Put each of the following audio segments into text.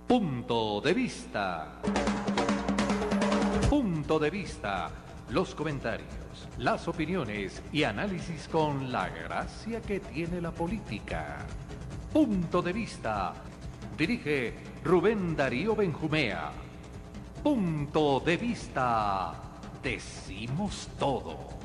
Punto de vista. Punto de vista. Los comentarios, las opiniones y análisis con la gracia que tiene la política. Punto de vista. Dirige Rubén Darío Benjumea. Punto de vista. Decimos todo.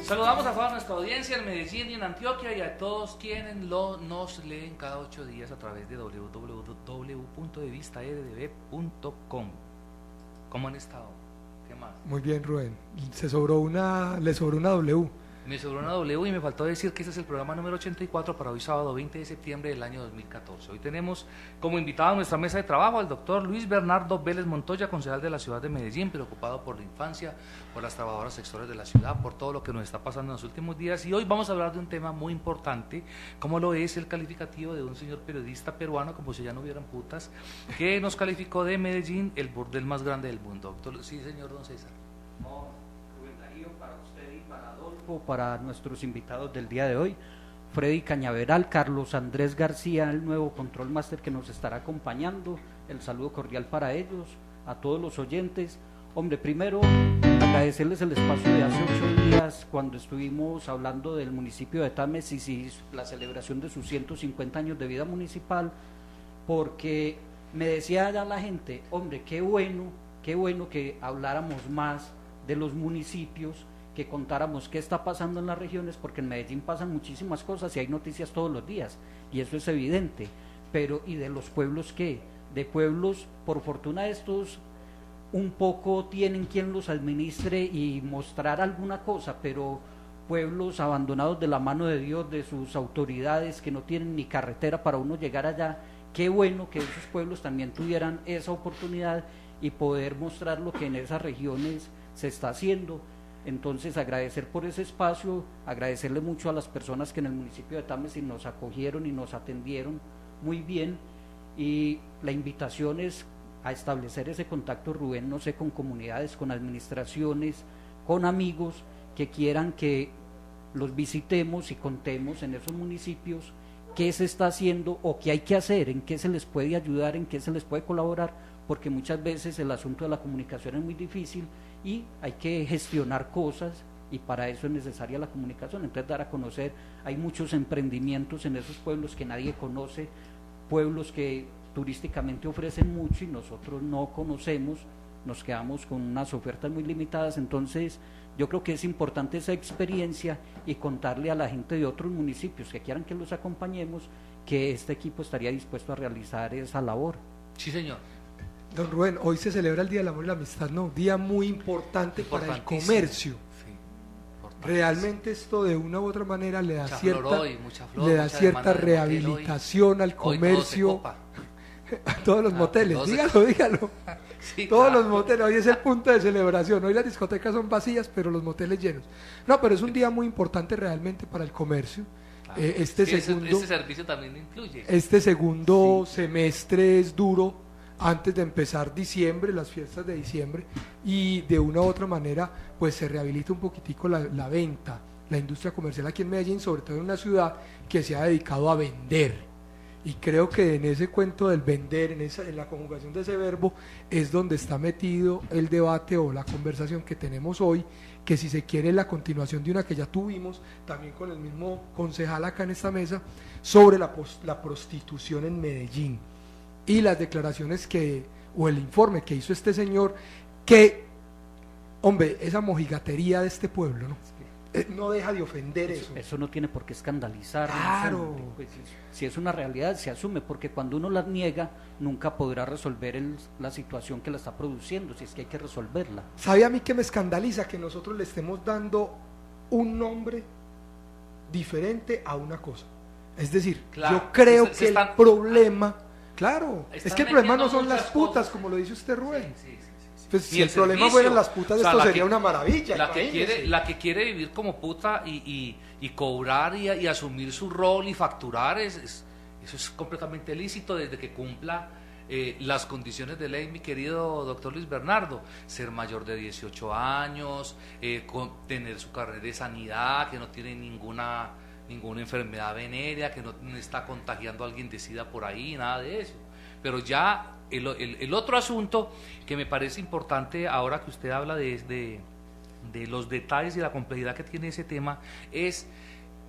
Saludamos a toda nuestra audiencia en Medellín y en Antioquia y a todos quienes nos leen cada 8 días a través de www.devistardb.com. ¿Cómo han estado? ¿Qué más? Muy bien, Rubén. Le sobró una W. Me sobró una W y me faltó decir que este es el programa número 84 para hoy sábado 20 de septiembre del año 2014. Hoy tenemos como invitado a nuestra mesa de trabajo al doctor Luis Bernardo Vélez Montoya, concejal de la ciudad de Medellín, preocupado por la infancia, por las trabajadoras sexuales de la ciudad, por todo lo que nos está pasando en los últimos días. Y hoy vamos a hablar de un tema muy importante, como lo es el calificativo de un señor periodista peruano, como si ya no hubieran putas, que nos calificó de Medellín el burdel más grande del mundo. Doctor, sí, señor don César. Para nuestros invitados del día de hoy, Freddy Cañaveral, Carlos Andrés García, el nuevo Control Master que nos estará acompañando, el saludo cordial para ellos, a todos los oyentes. Hombre, primero agradecerles el espacio de hace 8 días cuando estuvimos hablando del municipio de Tames y la celebración de sus 150 años de vida municipal, porque me decía ya la gente, hombre, qué bueno que habláramos más de los municipios, que contáramos qué está pasando en las regiones, porque en Medellín pasan muchísimas cosas y hay noticias todos los días, y eso es evidente, pero ¿y de los pueblos qué? De pueblos, por fortuna estos un poco tienen quien los administre y mostrar alguna cosa, pero pueblos abandonados de la mano de Dios, de sus autoridades, que no tienen ni carretera para uno llegar allá, qué bueno que esos pueblos también tuvieran esa oportunidad y poder mostrar lo que en esas regiones se está haciendo. Entonces agradecer por ese espacio, agradecerle mucho a las personas que en el municipio de Támesis nos acogieron y nos atendieron muy bien, y la invitación es a establecer ese contacto, Rubén, no sé, con comunidades, con administraciones, con amigos que quieran que los visitemos y contemos en esos municipios qué se está haciendo o qué hay que hacer, en qué se les puede ayudar, en qué se les puede colaborar, porque muchas veces el asunto de la comunicación es muy difícil y hay que gestionar cosas y para eso es necesaria la comunicación. Entonces dar a conocer, hay muchos emprendimientos en esos pueblos que nadie conoce, pueblos que turísticamente ofrecen mucho y nosotros no conocemos, nos quedamos con unas ofertas muy limitadas. Entonces yo creo que es importante esa experiencia y contarle a la gente de otros municipios que quieran que los acompañemos que este equipo estaría dispuesto a realizar esa labor. Sí, señor. Don Rubén, hoy se celebra el Día del Amor y la Amistad, ¿no? Día muy importante para el comercio. Sí, realmente esto de una u otra manera le da mucha cierta rehabilitación al comercio, a todos los moteles, dígalo. Sí, todos claro. los moteles, hoy es el punto de celebración, hoy las discotecas son vacías, pero los moteles llenos. No, pero es un día muy importante realmente para el comercio. Claro. Este servicio también incluye. Este segundo semestre es duro, antes de empezar diciembre, las fiestas de diciembre, y de una u otra manera pues se rehabilita un poquitico la venta, la industria comercial aquí en Medellín, sobre todo en una ciudad que se ha dedicado a vender, y creo que en ese cuento del vender, en la conjugación de ese verbo, es donde está metido el debate o la conversación que tenemos hoy, que si se quiere la continuación de una que ya tuvimos, también con el mismo concejal acá en esta mesa, sobre la prostitución en Medellín. Y las declaraciones o el informe que hizo este señor, que, hombre, esa mojigatería de este pueblo, ¿no? No deja de ofender eso. Eso no tiene por qué escandalizar. Claro. Pues, si es una realidad, se asume, porque cuando uno la niega, nunca podrá resolver la situación que la está produciendo, si es que hay que resolverla. ¿Sabe a mí que me escandaliza? Que nosotros le estemos dando un nombre diferente a una cosa. Es decir, claro, yo creo que el problema... Claro, es que el problema no son las putas, cosas, como lo dice usted, Rubén. Sí. Pues si el problema fueran las putas, o sea, esto sería una maravilla. La que quiere vivir como puta y cobrar y asumir su rol y facturar, eso es completamente lícito desde que cumpla las condiciones de ley, mi querido doctor Luis Bernardo, ser mayor de 18 años, tener su carnet de sanidad, que no tiene ninguna enfermedad venérea, que no está contagiando a alguien de SIDA por ahí, nada de eso. Pero ya el otro asunto que me parece importante ahora que usted habla de los detalles y la complejidad que tiene ese tema es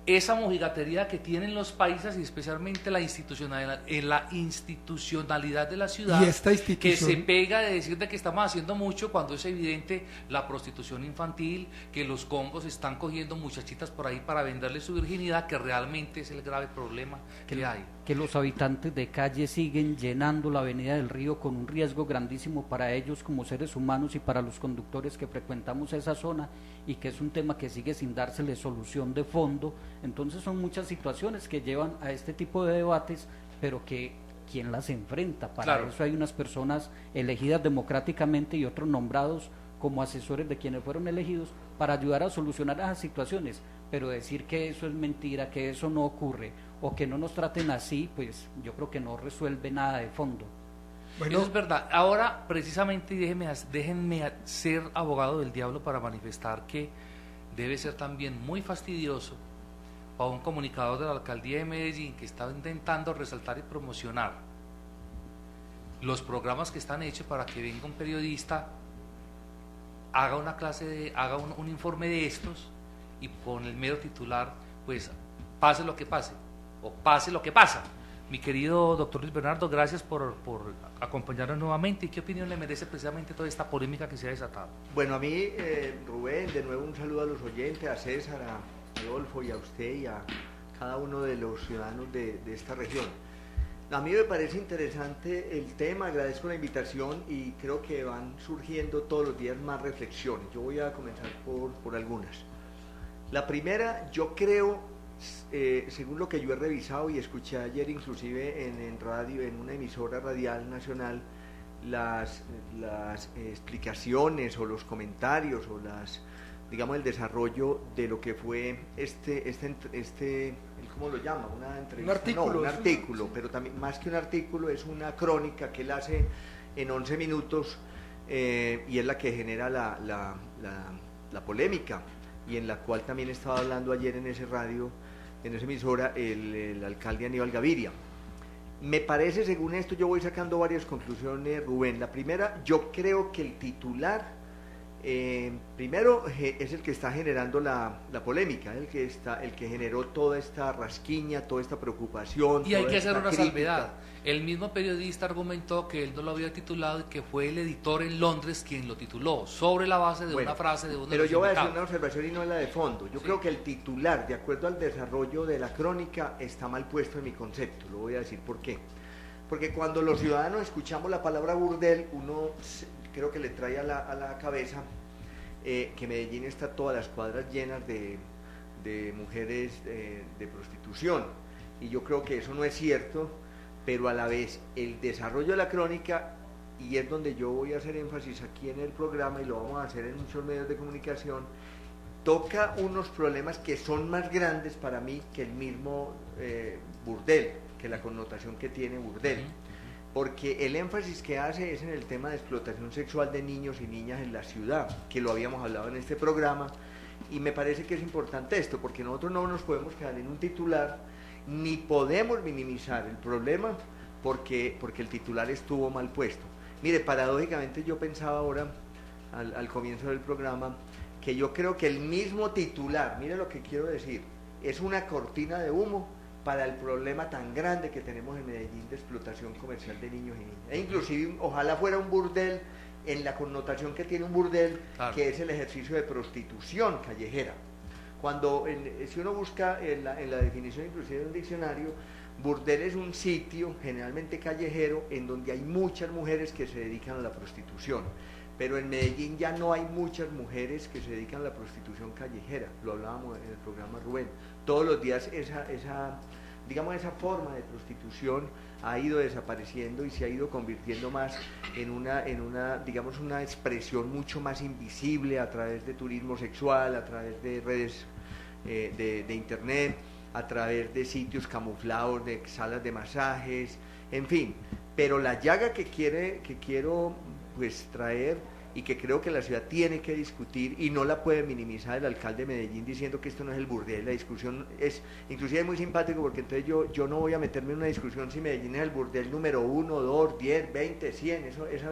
esa mojigatería que tienen los países y especialmente la institucionalidad de la ciudad, y esta institución, que se pega de decir de que estamos haciendo mucho cuando es evidente la prostitución infantil, que los congos están cogiendo muchachitas por ahí para venderles su virginidad, que realmente es el grave problema que hay. Que los habitantes de calle siguen llenando la avenida del Río con un riesgo grandísimo para ellos como seres humanos y para los conductores que frecuentamos esa zona, y que es un tema que sigue sin dársele solución de fondo. Entonces son muchas situaciones que llevan a este tipo de debates, pero que ¿quién las enfrenta? Para claro. Eso hay unas personas elegidas democráticamente y otros nombrados como asesores de quienes fueron elegidos para ayudar a solucionar esas situaciones, pero decir que eso es mentira, que eso no ocurre o que no nos traten así, pues yo creo que no resuelve nada de fondo. Bueno, eso es verdad. Ahora, precisamente, déjenme ser abogado del diablo para manifestar que debe ser también muy fastidioso para un comunicador de la alcaldía de Medellín que está intentando resaltar y promocionar los programas que están hechos para que venga un periodista, haga una haga un informe de estos y con el mero titular, pues pase lo que pase o pase lo que pasa. Mi querido doctor Luis Bernardo, gracias por acompañarnos nuevamente. ¿Y qué opinión le merece precisamente toda esta polémica que se ha desatado? Bueno, a mí, Rubén, de nuevo un saludo a los oyentes, a César, a Adolfo y a usted y a cada uno de los ciudadanos de esta región. A mí me parece interesante el tema, agradezco la invitación y creo que van surgiendo todos los días más reflexiones. Yo voy a comenzar por algunas. La primera, yo creo, según lo que yo he revisado y escuché ayer inclusive en radio, en una emisora radial nacional, las explicaciones o los comentarios o digamos el desarrollo de lo que fue ¿cómo lo llama? Una entrevista, un artículo, pero también más que un artículo es una crónica que él hace en 11 minutos y es la que genera la polémica, y en la cual también estaba hablando ayer en ese radio, en esa emisora, el alcalde Aníbal Gaviria. Me parece, según esto, yo voy sacando varias conclusiones, Rubén. La primera, yo creo que el titular, primero, es el que está generando la polémica, el que generó toda esta rasquiña, toda esta preocupación. Y hay que hacer una salvedad. El mismo periodista argumentó que él no lo había titulado y que fue el editor en Londres quien lo tituló, sobre la base de una frase de uno de los Pero yo voy a invitados. hacer una observación y no es la de fondo. Yo creo que el titular, de acuerdo al desarrollo de la crónica, está mal puesto en mi concepto. Lo voy a decir por qué. Porque cuando los ciudadanos escuchamos la palabra burdel, uno creo que le trae a la cabeza que Medellín está todas las cuadras llenas de mujeres de prostitución. Y yo creo que eso no es cierto, pero a la vez el desarrollo de la crónica, y es donde yo voy a hacer énfasis aquí en el programa y lo vamos a hacer en muchos medios de comunicación, toca unos problemas que son más grandes para mí que el mismo burdel, que la connotación que tiene burdel, porque el énfasis que hace es en el tema de explotación sexual de niños y niñas en la ciudad, que lo habíamos hablado en este programa, y me parece que es importante esto, porque nosotros no nos podemos quedar en un titular, ni podemos minimizar el problema porque el titular estuvo mal puesto. Mire, paradójicamente yo pensaba ahora, al comienzo del programa, que yo creo que el mismo titular, mire lo que quiero decir, es una cortina de humo para el problema tan grande que tenemos en Medellín de explotación comercial de niños y niñas. E inclusive, ojalá fuera un burdel en la connotación que tiene un burdel, claro, que es el ejercicio de prostitución callejera. Cuando, si uno busca en la definición inclusive de un diccionario, burdel es un sitio generalmente callejero en donde hay muchas mujeres que se dedican a la prostitución. Pero en Medellín ya no hay muchas mujeres que se dedican a la prostitución callejera, lo hablábamos en el programa Rubén. Todos los días esa forma de prostitución ha ido desapareciendo y se ha ido convirtiendo más en una expresión mucho más invisible a través de turismo sexual, a través de redes de internet, a través de sitios camuflados, de salas de masajes, en fin, pero la llaga que quiero pues traer y que creo que la ciudad tiene que discutir y no la puede minimizar el alcalde de Medellín diciendo que esto no es el burdel. La discusión es inclusive muy simpático porque entonces yo no voy a meterme en una discusión si Medellín es el burdel número 1, 2, 10, 20, 100,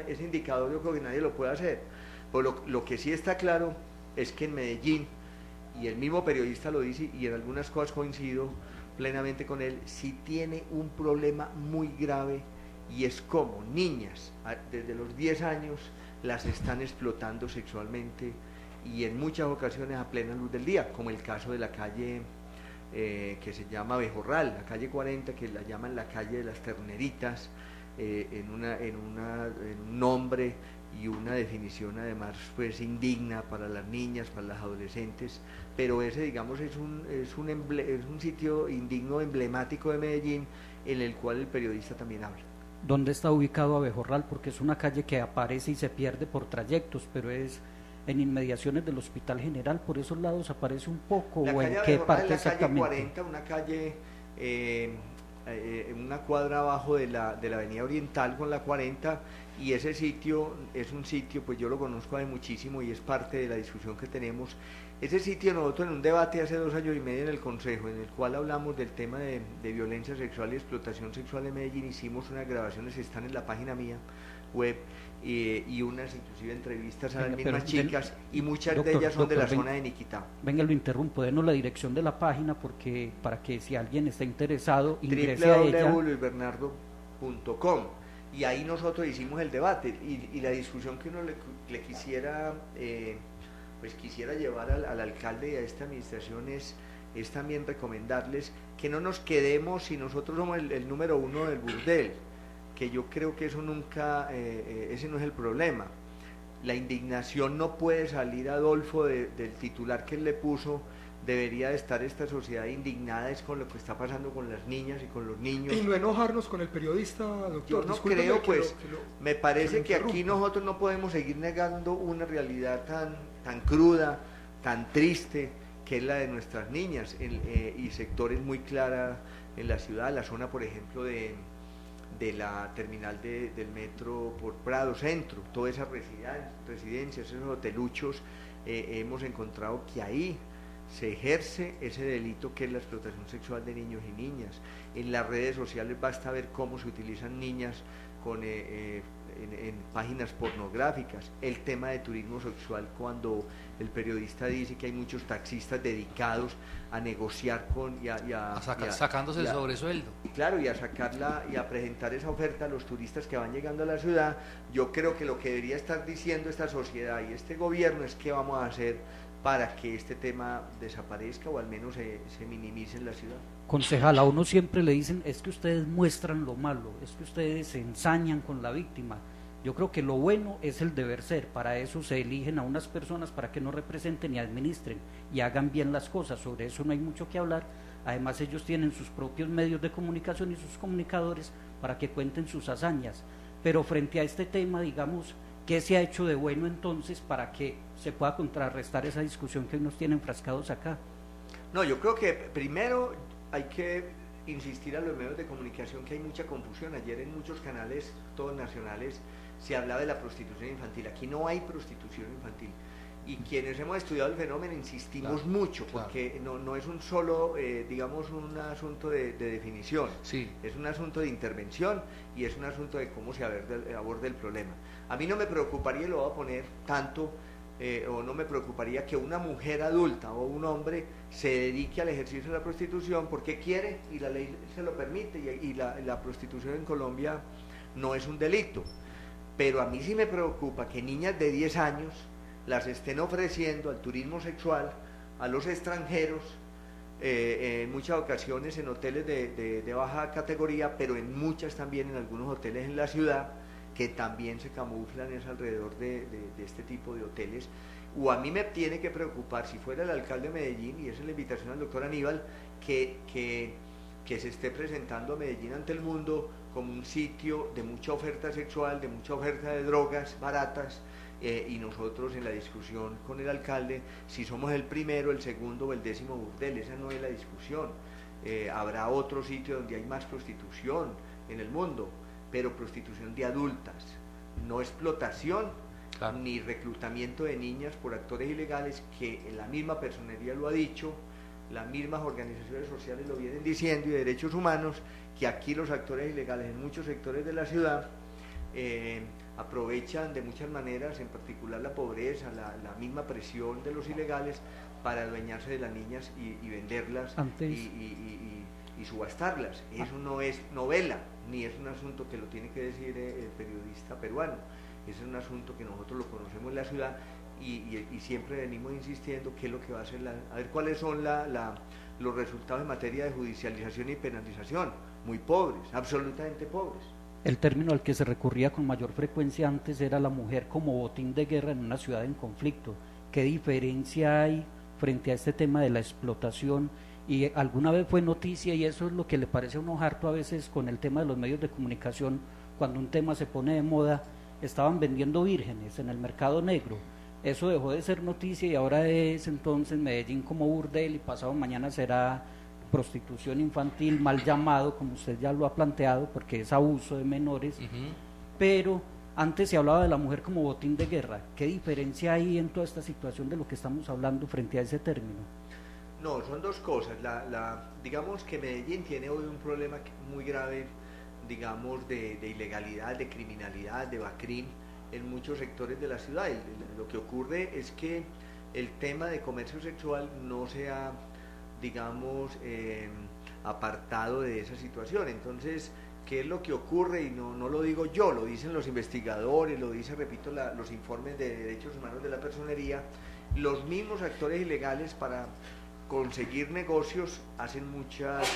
ese indicador yo creo que nadie lo puede hacer. Pero lo que sí está claro es que en Medellín, y el mismo periodista lo dice y en algunas cosas coincido plenamente con él, sí tiene un problema muy grave, y es como niñas desde los 10 años las están explotando sexualmente y en muchas ocasiones a plena luz del día, como el caso de la calle que se llama Abejorral, la calle 40, que la llaman la calle de las terneritas, en un nombre y una definición además pues indigna para las niñas, para las adolescentes, pero ese digamos es un sitio indigno, emblemático de Medellín, en el cual el periodista también habla. ¿Dónde está ubicado Abejorral? Porque es una calle que aparece y se pierde por trayectos, pero es en inmediaciones del Hospital General, por esos lados aparece un poco, la o calle en qué Abejorral parte es la exactamente. calle 40, una calle, una cuadra abajo de la avenida Oriental con la 40, y ese sitio es un sitio, pues yo lo conozco hace muchísimo y es parte de la discusión que tenemos. Ese sitio nosotros en un debate hace 2 años y medio en el Consejo, en el cual hablamos del tema de violencia sexual y explotación sexual en Medellín, hicimos unas grabaciones, están en la página mía web, y unas inclusive entrevistas a las mismas chicas, y muchas de ellas son de la zona de Niquitá. Venga, lo interrumpo, denos la dirección de la página porque para que si alguien está interesado ingrese a ella. www.luisbernardo.com, y ahí nosotros hicimos el debate y la discusión que uno le quisiera pues quisiera llevar al alcalde y a esta administración es también recomendarles que no nos quedemos si nosotros somos el número 1 del burdel, que yo creo que eso nunca, ese no es el problema. La indignación no puede salir, Adolfo, del titular que él le puso. Debería de estar esta sociedad indignada es con lo que está pasando con las niñas y con los niños. Y no enojarnos con el periodista, doctor. Yo no creo, pues, me parece que aquí nosotros no podemos seguir negando una realidad tan cruda, tan triste, que es la de nuestras niñas, y sectores muy claros en la ciudad, la zona, por ejemplo, de la terminal del metro por Prado Centro, todas esas residencias, esos hoteluchos, hemos encontrado que ahí se ejerce ese delito que es la explotación sexual de niños y niñas. En las redes sociales basta ver cómo se utilizan niñas en páginas pornográficas, el tema de turismo sexual, cuando el periodista dice que hay muchos taxistas dedicados a negociar sacándose el sobresueldo. Claro, y a sacarla y a presentar esa oferta a los turistas que van llegando a la ciudad. Yo creo que lo que debería estar diciendo esta sociedad y este gobierno es qué vamos a hacer para que este tema desaparezca o al menos se minimice en la ciudad. Concejal, a uno siempre le dicen, es que ustedes muestran lo malo, es que ustedes se ensañan con la víctima. Yo creo que lo bueno es el deber ser, para eso se eligen a unas personas para que nos representen y administren y hagan bien las cosas, sobre eso no hay mucho que hablar. Además ellos tienen sus propios medios de comunicación y sus comunicadores para que cuenten sus hazañas, pero frente a este tema, digamos, ¿qué se ha hecho de bueno entonces para que se pueda contrarrestar esa discusión que nos tienen enfrascados acá? No, yo creo que primero hay que insistir a los medios de comunicación que hay mucha confusión. Ayer en muchos canales, todos nacionales, se hablaba de la prostitución infantil. Aquí no hay prostitución infantil. Y quienes hemos estudiado el fenómeno insistimos mucho, porque no es un solo, digamos, un asunto de definición, sí. Es un asunto de intervención y es un asunto de cómo se aborda el problema. A mí no me preocuparía, lo voy a poner tanto, o no me preocuparía que una mujer adulta o un hombre se dedique al ejercicio de la prostitución porque quiere y la ley se lo permite, y la prostitución en Colombia no es un delito. Pero a mí sí me preocupa que niñas de 10 años las estén ofreciendo al turismo sexual a los extranjeros, en muchas ocasiones en hoteles de baja categoría, pero en muchas también en algunos hoteles en la ciudad, que también se camuflan alrededor de este tipo de hoteles. O a mí me tiene que preocupar, si fuera el alcalde de Medellín, y esa es la invitación al doctor Aníbal, que se esté presentando a Medellín ante el mundo como un sitio de mucha oferta sexual, de mucha oferta de drogas baratas, y nosotros en la discusión con el alcalde, si somos el primero, el segundo o el 10º burdel, esa no es la discusión. Habrá otro sitio donde hay más prostitución, en el mundo, pero prostitución de adultas, no explotación, Claro. ni reclutamiento de niñas por actores ilegales, que la misma personería lo ha dicho, las mismas organizaciones sociales lo vienen diciendo, y de derechos humanos, que aquí los actores ilegales en muchos sectores de la ciudad aprovechan de muchas maneras, en particular la pobreza, la misma presión de los ilegales, para adueñarse de las niñas y venderlas y subastarlas. Eso no es novela, ni es un asunto que lo tiene que decir el periodista peruano, es un asunto que nosotros lo conocemos en la ciudad, y siempre venimos insistiendo qué es lo que va a hacer, a ver cuáles son los resultados en materia de judicialización y penalización. Muy pobres, absolutamente pobres. El término al que se recurría con mayor frecuencia antes era la mujer como botín de guerra en una ciudad en conflicto. ¿Qué diferencia hay frente a este tema de la explotación? Y alguna vez fue noticia, y eso es lo que le parece a uno harto a veces con el tema de los medios de comunicación, cuando un tema se pone de moda, estaban vendiendo vírgenes en el mercado negro. Eso dejó de ser noticia y ahora es entonces Medellín como burdel, y pasado mañana será prostitución infantil, mal llamado, como usted ya lo ha planteado, porque es abuso de menores. Pero antes se hablaba de la mujer como botín de guerra. ¿Qué diferencia hay en toda esta situación de lo que estamos hablando frente a ese término? No, son dos cosas. Digamos que Medellín tiene hoy un problema muy grave, digamos, de ilegalidad, de criminalidad, de bacrim en muchos sectores de la ciudad. Lo que ocurre es que el tema de comercio sexual no se ha, digamos, apartado de esa situación. Entonces, ¿qué es lo que ocurre? Y no lo digo yo, lo dicen los investigadores, lo dicen, repito, los informes de derechos humanos de la personería. Los mismos actores ilegales, para conseguir negocios, hacen muchas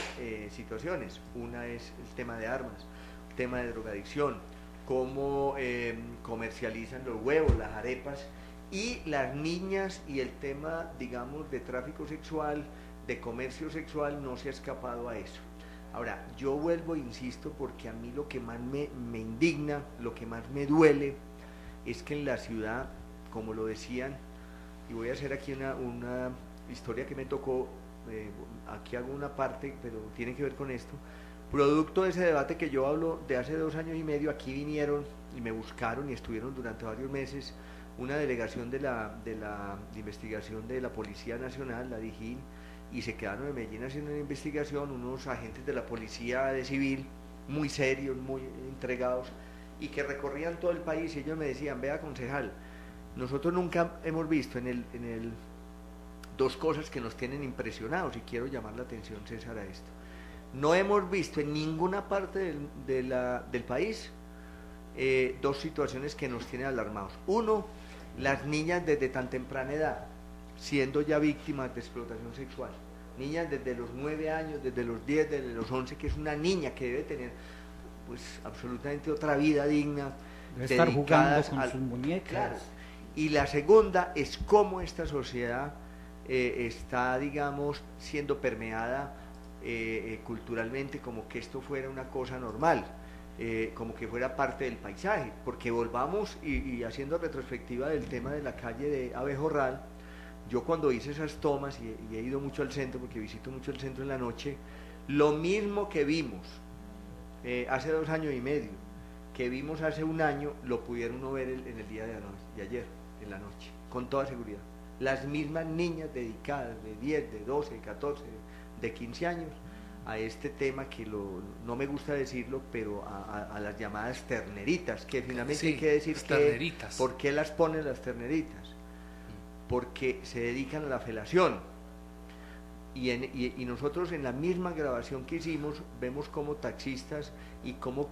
situaciones. Una es el tema de armas, el tema de drogadicción, cómo comercializan los huevos, las arepas, y las niñas, y el tema, digamos, de tráfico sexual, de comercio sexual, no se ha escapado a eso. Ahora, yo vuelvo e insisto, porque a mí lo que más me indigna, lo que más me duele, es que en la ciudad, como lo decían, y voy a hacer aquí una historia que me tocó, aquí hago una parte, pero tiene que ver con esto. Producto de ese debate que yo hablo de hace 2 años y medio, aquí vinieron y me buscaron y estuvieron durante varios meses una delegación de investigación de la Policía Nacional, la DIJÍN, y se quedaron en Medellín haciendo una investigación, unos agentes de la Policía de Civil, muy serios, muy entregados, y que recorrían todo el país, y ellos me decían: vea, concejal, nosotros nunca hemos visto dos cosas que nos tienen impresionados, y quiero llamar la atención, César, a esto. No hemos visto en ninguna parte del país dos situaciones que nos tienen alarmados. Uno, las niñas desde tan temprana edad, siendo ya víctimas de explotación sexual. Niñas desde los 9 años, desde los 10, desde los 11, que es una niña que debe tener, pues, absolutamente otra vida digna. Debe estar jugando con sus muñecas. Claro. Y la segunda es cómo esta sociedad está, digamos, siendo permeada culturalmente, como que esto fuera una cosa normal, como que fuera parte del paisaje, porque volvamos y haciendo retrospectiva del tema de la calle de Abejorral. Yo cuando hice esas tomas, y he ido mucho al centro, porque visito mucho el centro en la noche, lo mismo que vimos hace 2 años y medio, que vimos hace 1 año, lo pudieron uno ver en el día de ayer, en la noche, con toda seguridad. Las mismas niñas dedicadas de 10, de 12, de 14, de 15 años a este tema, que no me gusta decirlo, pero a las llamadas terneritas, que finalmente sí, hay que decir terneritas. ¿Por qué las ponen las terneritas? Porque se dedican a la felación. Y nosotros en la misma grabación que hicimos vemos cómo taxistas y cómo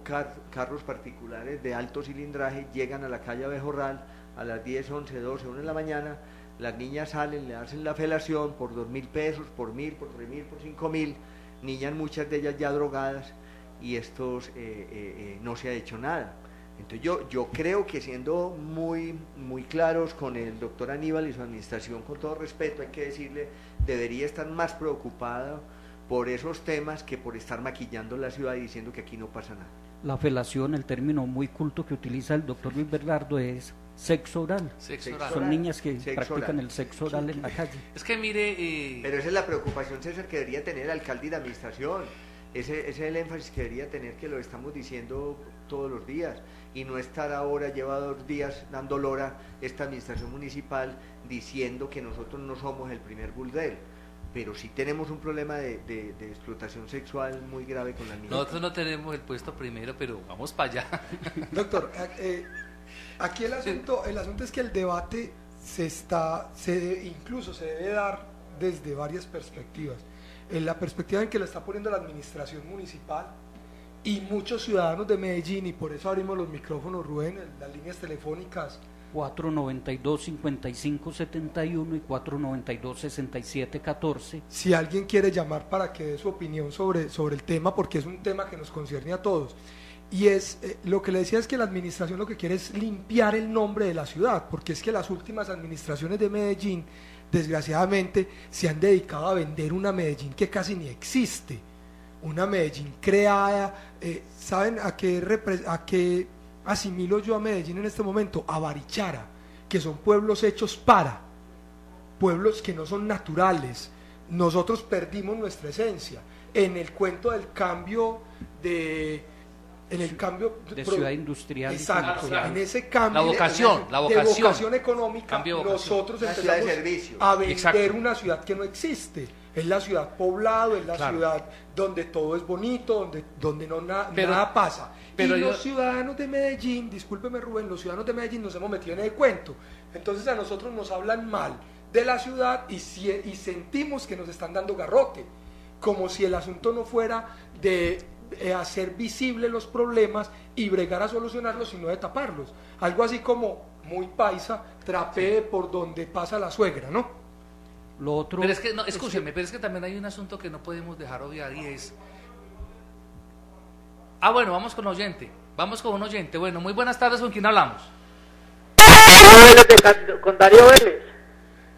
carros particulares de alto cilindraje llegan a la calle Abejorral a las 10, 11, 12, 1 de la mañana. Las niñas salen, le hacen la felación por 2.000 pesos, por 1.000, por 3.000, por 5.000, niñas, muchas de ellas ya drogadas, y estos no se ha hecho nada. Entonces yo creo que, siendo muy claros con el doctor Aníbal y su administración, con todo respeto, hay que decirle, debería estar más preocupada por esos temas que por estar maquillando la ciudad y diciendo que aquí no pasa nada. La felación, el término muy culto que utiliza el doctor Luis Bernardo, es sexo oral. Sexo oral. Son niñas que Sexo practican oral. el sexo oral en la calle. Es que mire... Pero esa es la preocupación, César, que debería tener el alcalde y la administración. Ese es el énfasis que debería tener, que lo estamos diciendo todos los días, y no estar ahora, lleva 2 días dando lora esta administración municipal diciendo que nosotros no somos el primer burdel, pero sí tenemos un problema de explotación sexual muy grave con las niñas. Nosotros no tenemos el puesto primero, pero vamos para allá. Doctor, aquí el asunto es que el debate incluso se debe dar desde varias perspectivas. En la perspectiva en que lo está poniendo la administración municipal y muchos ciudadanos de Medellín, y por eso abrimos los micrófonos, Rubén, las líneas telefónicas 492-5571 y 492-6714. Si alguien quiere llamar para que dé su opinión sobre el tema, porque es un tema que nos concierne a todos. Y lo que le decía es que la administración lo que quiere es limpiar el nombre de la ciudad, porque es que las últimas administraciones de Medellín, desgraciadamente, se han dedicado a vender una Medellín que casi ni existe, una Medellín creada. ¿Saben a qué asimilo yo a Medellín en este momento? A Barichara, que son pueblos hechos pueblos que no son naturales. Nosotros perdimos nuestra esencia en el cuento del cambio de ciudad industrial. Exacto, en ese cambio la vocación de vocación económica, nosotros empezamos a vender Exacto. una ciudad que no existe. Es la ciudad poblado, es la ciudad donde todo es bonito, donde nada pasa. Pero los ciudadanos de Medellín, discúlpeme Rubén, los ciudadanos de Medellín nos hemos metido en el cuento. Entonces a nosotros nos hablan mal de la ciudad y sentimos que nos están dando garrote, como si el asunto no fuera de hacer visibles los problemas y bregar a solucionarlos, sino de taparlos. Algo así como, muy paisa, trapee por donde pasa la suegra, ¿no? Lo otro, pero es que, no, escúcheme, pero es que también hay un asunto que no podemos dejar obviar, y es... bueno, vamos con un oyente. Bueno, muy buenas tardes, ¿con quién hablamos? Con Darío Vélez.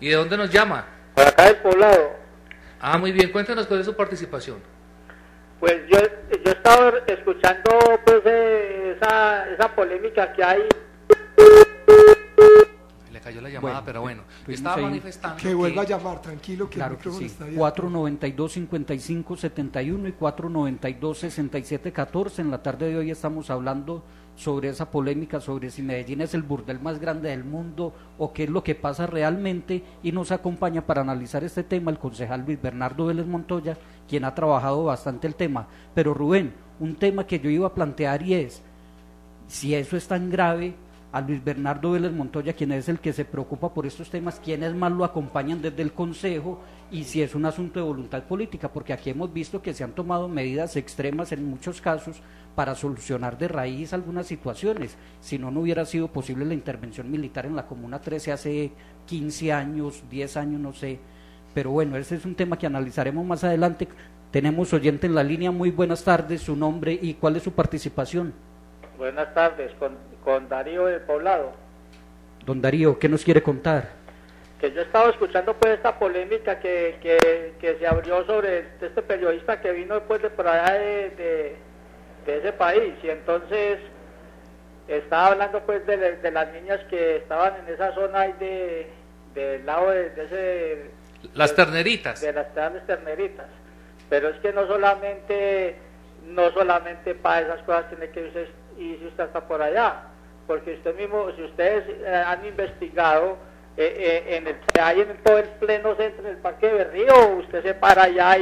¿Y de dónde nos llama? Por acá del Poblado. Muy bien, cuéntenos cuál es su participación. Pues yo he estado escuchando pues esa polémica que hay. Le cayó la llamada, pero bueno, estaba manifestando que vuelva a llamar, tranquilo, que claro el micrófono que sí. está bien. 492-5571 y 492-6714. En la tarde de hoy estamos hablando sobre esa polémica, sobre si Medellín es el burdel más grande del mundo o qué es lo que pasa realmente, y nos acompaña para analizar este tema el concejal Luis Bernardo Vélez Montoya, quien ha trabajado bastante el tema. Pero Rubén, un tema que yo iba a plantear, y es, si eso es tan grave, a Luis Bernardo Vélez Montoya, quien es el que se preocupa por estos temas, ¿quiénes más lo acompañan desde el Consejo? Y si es un asunto de voluntad política, porque aquí hemos visto que se han tomado medidas extremas en muchos casos para solucionar de raíz algunas situaciones. Si no, no hubiera sido posible la intervención militar en la Comuna 13 hace 15 años, 10 años, no sé. Pero bueno, ese es un tema que analizaremos más adelante. Tenemos oyente en la línea. Muy buenas tardes, su nombre y cuál es su participación. Buenas tardes, con Darío del Poblado. Don Darío, ¿qué nos quiere contar? Que yo he estado escuchando pues esta polémica que se abrió sobre este periodista que vino después de por allá de ese país, y entonces estaba hablando pues de las niñas que estaban en esa zona ahí del lado de ese... Las terneritas. De las terneritas. Pero es que no solamente para esas cosas tiene que irse hasta por allá, porque usted mismo, si ustedes han investigado en todo el pleno centro del Parque de Berrío, usted se para allá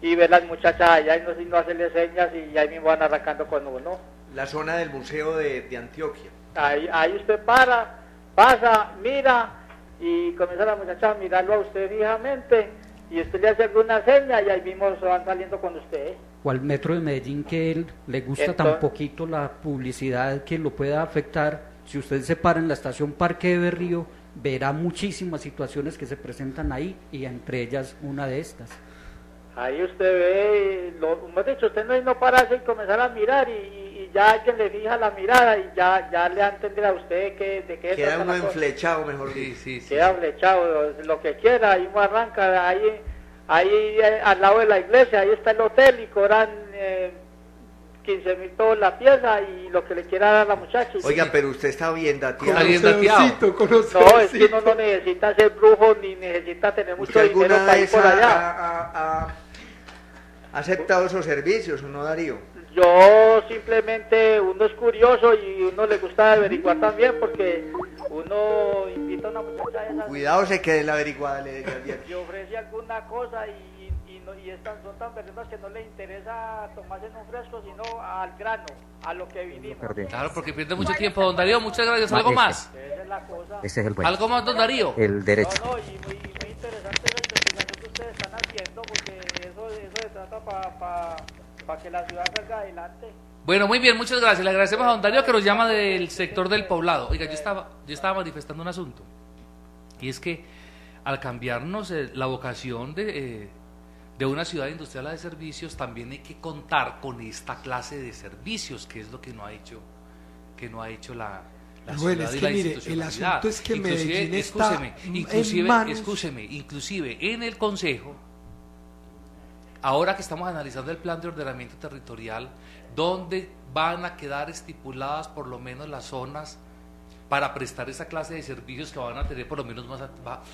y ve las muchachas allá y no hacerle señas, y ahí mismo van arrancando con uno. La zona del Museo de Antioquia. Ahí usted pasa, mira, y comienza la muchacha a mirarlo a usted fijamente, y usted le hace alguna seña y ahí mismo se van saliendo con usted. O al metro de Medellín, que él le gusta tan poquito la publicidad que lo pueda afectar. Si usted se para en la estación Parque de Berrío, verá muchísimas situaciones que se presentan ahí, y entre ellas una de estas. Ahí usted ve, hemos dicho, usted no pararse y comenzar a mirar, y ya alguien le fija la mirada y ya le va a entender a usted de qué queda uno enflechado, mejor dicho. Sí. Queda flechado, lo que quiera, ahí uno arranca, ahí al lado de la iglesia, ahí está el hotel, y cobran 15.000 pesos la pieza, y lo que le quiera dar a la muchacha. Oiga, pero usted está bien dateado. Está bien dateado. No, es que uno no necesita ser brujo, ni necesita tener mucho dinero para ir por allá. ¿Ha aceptado esos servicios o no, Darío? Yo simplemente, uno es curioso y uno le gusta averiguar también, porque uno invita a una muchacha de esas Cuidado, se quede la averiguada, le advierto. y ofrece alguna cosa son tan personas que no les interesa tomarse en un fresco, sino al grano, a lo que vinimos. Claro, porque pierde mucho tiempo. Don Darío, muchas gracias. ¿Algo más? Esa es la cosa. Ese es el bueno. ¿Algo más, don Darío? El derecho. No, y muy interesante esa investigación que ustedes están haciendo, porque eso se trata para que la ciudad salga adelante. Bueno, muy bien, muchas gracias. Le agradecemos a don Darío que nos llama del sector del Poblado. Oiga, yo estaba manifestando un asunto, y es que al cambiarnos la vocación de una ciudad industrial a de servicios, también hay que contar con esta clase de servicios, que es lo que no ha hecho la Bueno, ciudad es y que la mire, el institucionalidad. asunto es que Medellín está inclusive en el Consejo, ahora que estamos analizando el plan de ordenamiento territorial, donde van a quedar estipuladas por lo menos las zonas para prestar esa clase de servicios, que van a tener por lo menos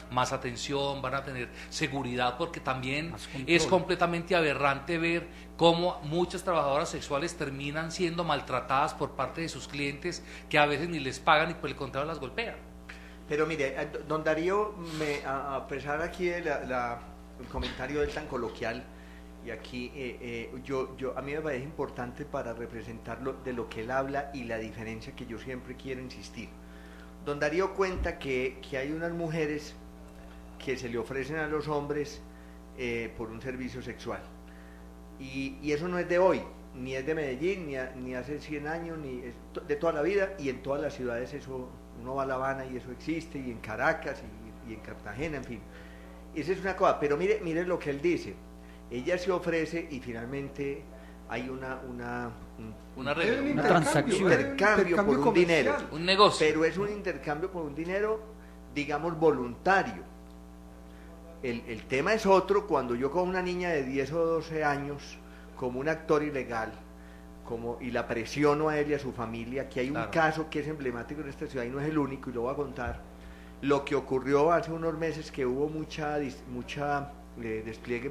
más atención, van a tener seguridad, porque también es completamente aberrante ver cómo muchas trabajadoras sexuales terminan siendo maltratadas por parte de sus clientes, que a veces ni les pagan y por el contrario las golpean. Pero mire, don Darío, a pesar aquí de el comentario del tan coloquial, y aquí a mí me parece importante para representarlo de lo que él habla y la diferencia que yo siempre quiero insistir. Don Darío cuenta que hay unas mujeres que se le ofrecen a los hombres por un servicio sexual, y eso no es de hoy, ni es de Medellín, ni hace 100 años, ni es de toda la vida, y en todas las ciudades eso, uno va a La Habana y eso existe, y en Caracas y en Cartagena, en fin. Esa es una cosa, pero mire lo que él dice. Ella se ofrece y finalmente hay un intercambio por un dinero, un negocio, pero es un intercambio por un dinero, digamos, voluntario. El tema es otro cuando yo con una niña de 10 o 12 años como un actor ilegal, y la presiono a él y a su familia, que hay un caso que es emblemático en esta ciudad y no es el único, y lo voy a contar. Lo que ocurrió hace unos meses, que hubo mucha despliegue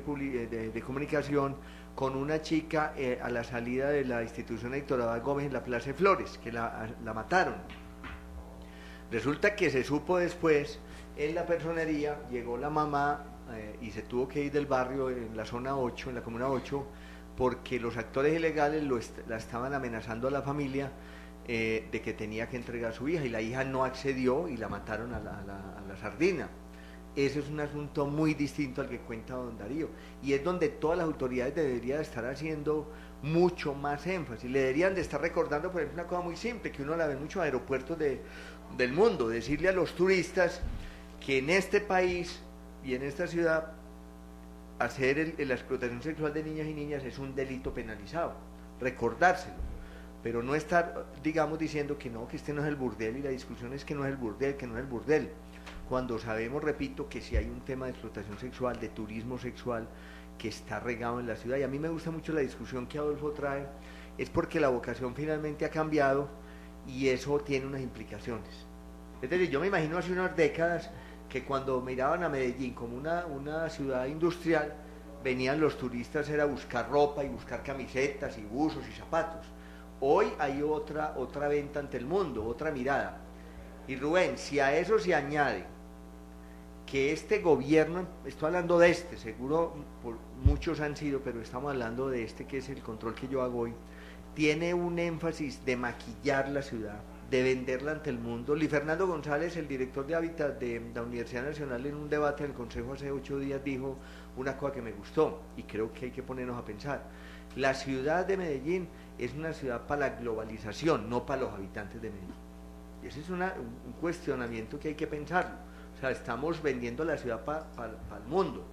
de comunicación con una chica a la salida de la institución Héctor Abad Gómez en la Plaza de Flores, que la mataron. Resulta que se supo después, en la personería llegó la mamá y se tuvo que ir del barrio en la zona 8, en la comuna 8, porque los actores ilegales la estaban amenazando a la familia de que tenía que entregar a su hija, y la hija no accedió y la mataron a la sardina. Ese es un asunto muy distinto al que cuenta don Darío, y es donde todas las autoridades deberían estar haciendo mucho más énfasis. Le deberían de estar recordando, por ejemplo, una cosa muy simple, que uno la ve en muchos aeropuertos del mundo, decirle a los turistas que en este país y en esta ciudad hacer la explotación sexual de niñas y niñas es un delito penalizado, recordárselo, pero no estar, digamos, diciendo que no, que este no es el burdel, y la discusión es que no es el burdel, que no es el burdel, cuando sabemos, repito, que si hay un tema de explotación sexual, de turismo sexual, que está regado en la ciudad. Y a mí me gusta mucho la discusión que Adolfo trae, es porque la vocación finalmente ha cambiado y eso tiene unas implicaciones. Es decir, yo me imagino hace unas décadas que cuando miraban a Medellín como una ciudad industrial, venían los turistas a buscar ropa y buscar camisetas y buzos y zapatos. Hoy hay otra venta ante el mundo, otra mirada. Y Rubén, si a eso se añade que este gobierno, estoy hablando de seguro muchos han sido, pero estamos hablando de que es el control que yo hago hoy, tiene un énfasis de maquillar la ciudad, de venderla ante el mundo. Luis Fernando González, el director de Hábitat de la Universidad Nacional, en un debate del Consejo hace 8 días dijo una cosa que me gustó y creo que hay que ponernos a pensar. La ciudad de Medellín es una ciudad para la globalización, no para los habitantes de Medellín. Y ese es un cuestionamiento que hay que pensarlo. O sea, estamos vendiendo la ciudad para el mundo,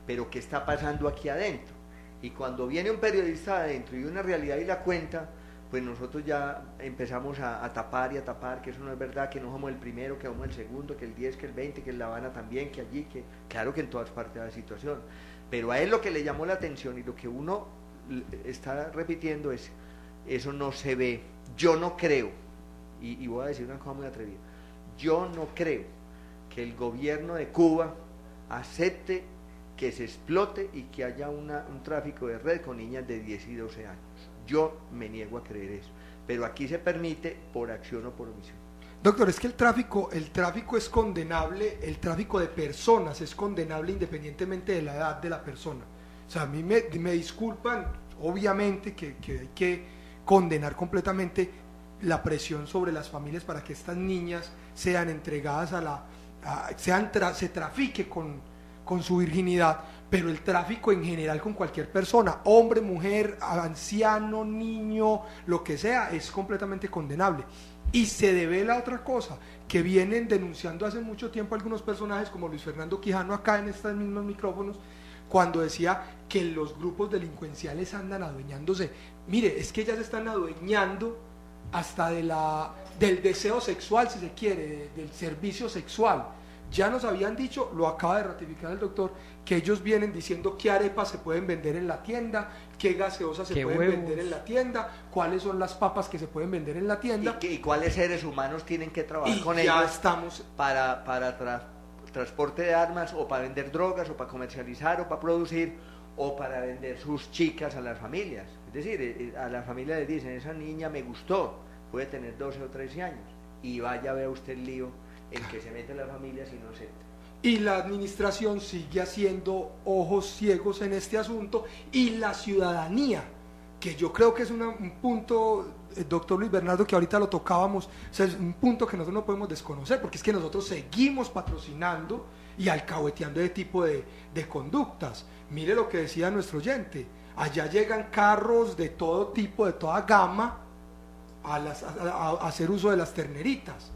pero ¿qué está pasando aquí adentro? Y cuando viene un periodista adentro y una realidad y la cuenta, pues nosotros ya empezamos a tapar y a tapar, que eso no es verdad, que no somos el primero, que somos el segundo, que el 10, que el 20, que en La Habana también, que allí, que claro que en todas partes de la situación. Pero a él lo que le llamó la atención y lo que uno está repitiendo es, eso no se ve. Yo no creo, y voy a decir una cosa muy atrevida, yo no creo que el gobierno de Cuba acepte que se explote y que haya un tráfico de red con niñas de 10 y 12 años. Yo me niego a creer eso, pero aquí se permite por acción o por omisión. Doctor, es que el tráfico es condenable, el tráfico de personas es condenable independientemente de la edad de la persona. O sea, a mí me disculpan, obviamente que hay que condenar completamente la presión sobre las familias para que estas niñas sean entregadas se trafique con su virginidad, pero el tráfico en general con cualquier persona, hombre, mujer, anciano, niño, lo que sea, es completamente condenable. Y se devela otra cosa, que vienen denunciando hace mucho tiempo algunos personajes como Luis Fernando Quijano acá en estos mismos micrófonos, cuando decía que los grupos delincuenciales andan adueñándose. Mire, es que ya se están adueñando hasta del deseo sexual, si se quiere, del servicio sexual. Ya nos habían dicho, lo acaba de ratificar el doctor, que ellos vienen diciendo qué arepas se pueden vender en la tienda, qué gaseosas se pueden vender en la tienda, cuáles son las papas que se pueden vender en la tienda. Y cuáles seres humanos tienen que trabajar con ya ellos estamos para transporte de armas, o para vender drogas, o para comercializar, o para producir, o para vender sus chicas a las familias. Es decir, a la familia les dicen, esa niña me gustó, puede tener 12 o 13 años, y vaya a ver usted el lío en que se meten las familias inocentes. Y la administración sigue haciendo ojos ciegos en este asunto, y la ciudadanía, que yo creo que es un punto, doctor Luis Bernardo, que ahorita lo tocábamos, o sea, es un punto que nosotros no podemos desconocer, porque es que nosotros seguimos patrocinando y alcahueteando ese tipo de conductas. Mire lo que decía nuestro oyente, allá llegan carros de todo tipo, de toda gama, a hacer uso de las terneritas.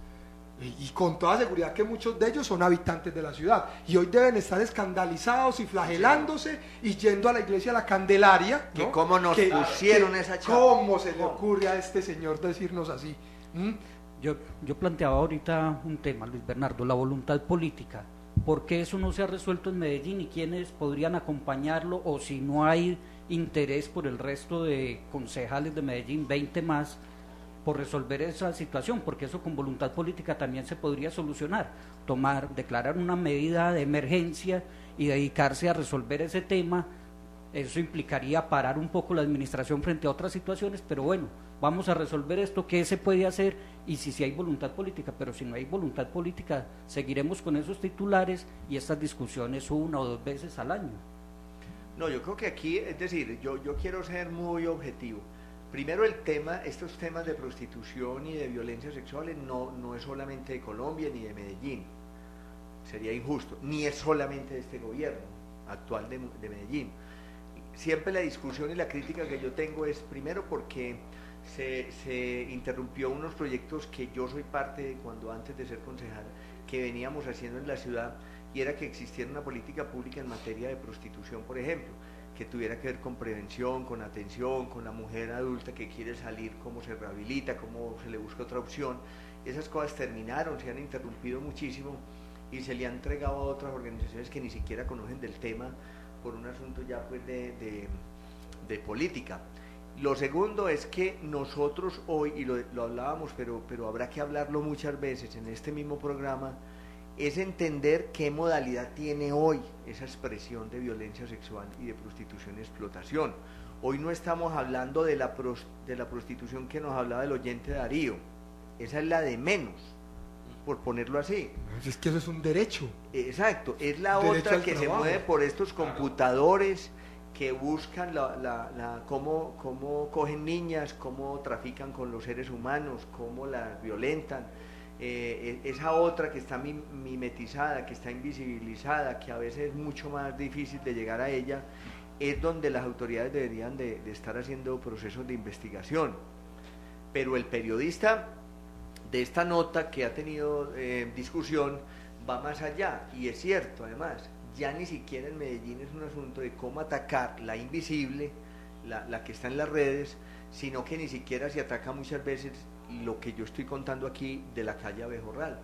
Y con toda seguridad que muchos de ellos son habitantes de la ciudad y hoy deben estar escandalizados y flagelándose y yendo a la iglesia La Candelaria, ¿no? Que cómo nos pusieron esa chapa. ¿Cómo se le ocurre a este señor decirnos así? Yo planteaba ahorita un tema, Luis Bernardo, la voluntad política. ¿Por qué eso no se ha resuelto en Medellín y quiénes podrían acompañarlo? O si no hay interés por el resto de concejales de Medellín, 20 más, por resolver esa situación, porque eso con voluntad política también se podría solucionar, declarar una medida de emergencia y dedicarse a resolver ese tema. Eso implicaría parar un poco la administración frente a otras situaciones, pero bueno, vamos a resolver esto, qué se puede hacer, y si hay voluntad política. Pero si no hay voluntad política, seguiremos con esos titulares y estas discusiones 1 o 2 veces al año. No, yo creo que aquí, es decir, yo quiero ser muy objetivo. Primero, estos temas de prostitución y de violencia sexual no es solamente de Colombia ni de Medellín, sería injusto, ni es solamente de este gobierno actual de Medellín. Siempre la discusión y la crítica que yo tengo es, primero, porque se interrumpió unos proyectos que yo soy parte de cuando antes de ser concejal, que veníamos haciendo en la ciudad, y era que existiera una política pública en materia de prostitución, por ejemplo, que tuviera que ver con prevención, con atención, con la mujer adulta que quiere salir, cómo se rehabilita, cómo se le busca otra opción. Esas cosas terminaron, se han interrumpido muchísimo y se le han entregado a otras organizaciones que ni siquiera conocen del tema por un asunto ya pues de política. Lo segundo es que nosotros hoy, y lo hablábamos, pero habrá que hablarlo muchas veces en este mismo programa, es entender qué modalidad tiene hoy esa expresión de violencia sexual y de prostitución y explotación. Hoy no estamos hablando de la prostitución que nos hablaba el oyente Darío, esa es la de menos, por ponerlo así. Es que eso es un derecho. Exacto, es la otra que se mueve por estos computadores que buscan cómo cogen niñas, cómo trafican con los seres humanos, cómo las violentan. Esa otra que está mimetizada, que está invisibilizada, que a veces es mucho más difícil de llegar a ella, es donde las autoridades deberían de estar haciendo procesos de investigación. Pero el periodista de esta nota que ha tenido discusión va más allá, y es cierto, además, ya ni siquiera en Medellín es un asunto de cómo atacar la invisible, la que está en las redes, sino que ni siquiera se ataca muchas veces lo que yo estoy contando aquí de la calle Abejorral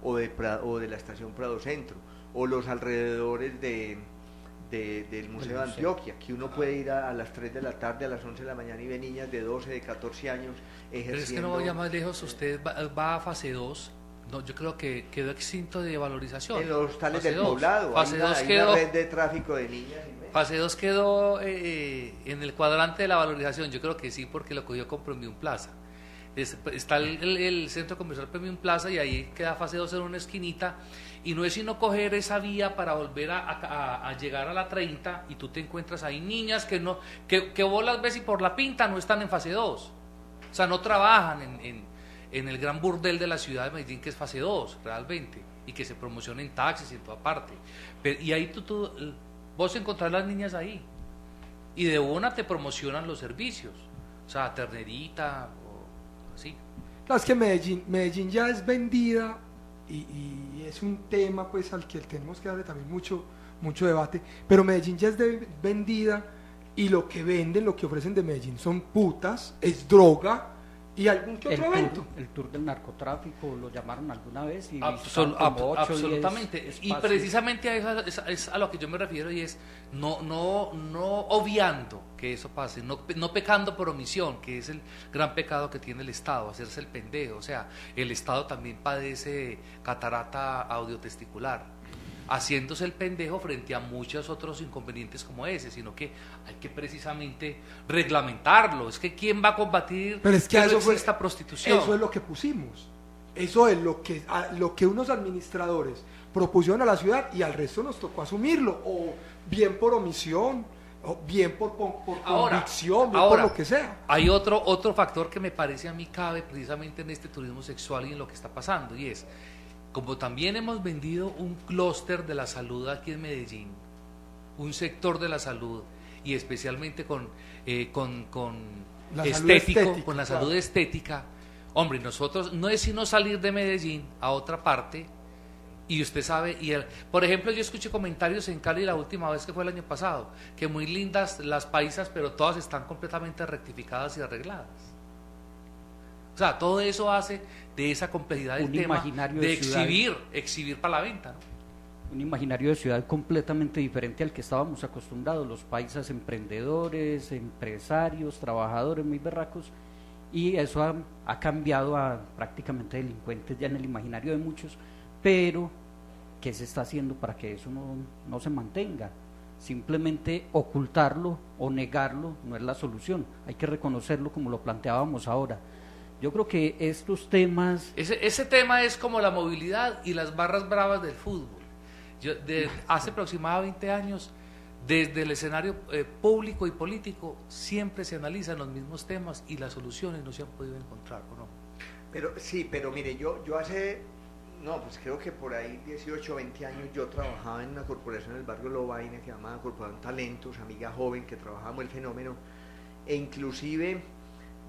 o de la estación Prado Centro o los alrededores del Museo de Antioquia, que uno puede ir a las 3 de la tarde, a las 11 de la mañana y ve niñas de 12, de 14 años ejerciendo. Pero es que no vaya más lejos, usted va a fase 2 No, yo creo que quedó extinto de valorización. En los hostales Fase del 2. poblado Fase hay 2 una quedó, red de tráfico de niñas y niños. fase 2 quedó en el cuadrante de la valorización. Yo creo que sí, porque lo cogió con Premium Plaza. Está el centro comercial Premium Plaza y ahí queda fase 2 en una esquinita, y no es sino coger esa vía para volver a llegar a la 30, y tú te encuentras ahí niñas que vos las ves y por la pinta no están en fase 2, o sea, no trabajan en el gran burdel de la ciudad de Medellín, que es fase 2 realmente, y que se promociona en taxis y en toda parte. Y ahí vos encontrás las niñas ahí, y de una te promocionan los servicios, o sea, ternerita, sí. Claro, es que Medellín ya es vendida y es un tema pues al que tenemos que darle también mucho debate, pero Medellín ya es vendida, y lo que venden, lo que ofrecen de Medellín son putas, es droga y algún que otro evento. El tour del narcotráfico lo llamaron alguna vez y absolutamente, y precisamente a eso es a lo que yo me refiero, y es no obviando que eso pase, no pecando por omisión, que es el gran pecado que tiene el Estado, hacerse el pendejo. O sea, el Estado también padece catarata audiotesticular, haciéndose el pendejo frente a muchos otros inconvenientes como ese, sino que hay que precisamente reglamentarlo. Es que ¿quién va a combatir esta prostitución? Eso es lo que pusimos, eso es lo que unos administradores propusieron a la ciudad, y al resto nos tocó asumirlo, o bien por omisión, o bien por convicción, bien por lo que sea. Hay otro factor que me parece a mí cabe precisamente en este turismo sexual y en lo que está pasando, y es, como también hemos vendido un clúster de la salud aquí en Medellín, un sector de la salud, y especialmente con la salud estética, hombre, nosotros no es sino salir de Medellín a otra parte, y usted sabe, por ejemplo, yo escuché comentarios en Cali la última vez, que fue el año pasado, que muy lindas las paisas, pero todas están completamente rectificadas y arregladas. O sea, todo eso hace de esa complejidad del tema de exhibir para la venta, ¿no? Un imaginario de ciudad completamente diferente al que estábamos acostumbrados, los paisas emprendedores, empresarios, trabajadores muy berracos, y eso ha cambiado a prácticamente delincuentes ya en el imaginario de muchos. Pero ¿qué se está haciendo para que eso no se mantenga? Simplemente ocultarlo o negarlo no es la solución, hay que reconocerlo como lo planteábamos ahora. Yo creo que estos temas... Ese tema es como la movilidad y las barras bravas del fútbol. Hace aproximadamente 20 años, desde el escenario público y político, siempre se analizan los mismos temas y las soluciones no se han podido encontrar, ¿o no? Pero mire, yo hace, pues creo que por ahí 18 o 20 años yo trabajaba en una corporación en el barrio Lovaina que se llamaba Corporación Talentos, amiga joven, que trabajábamos el fenómeno, e inclusive,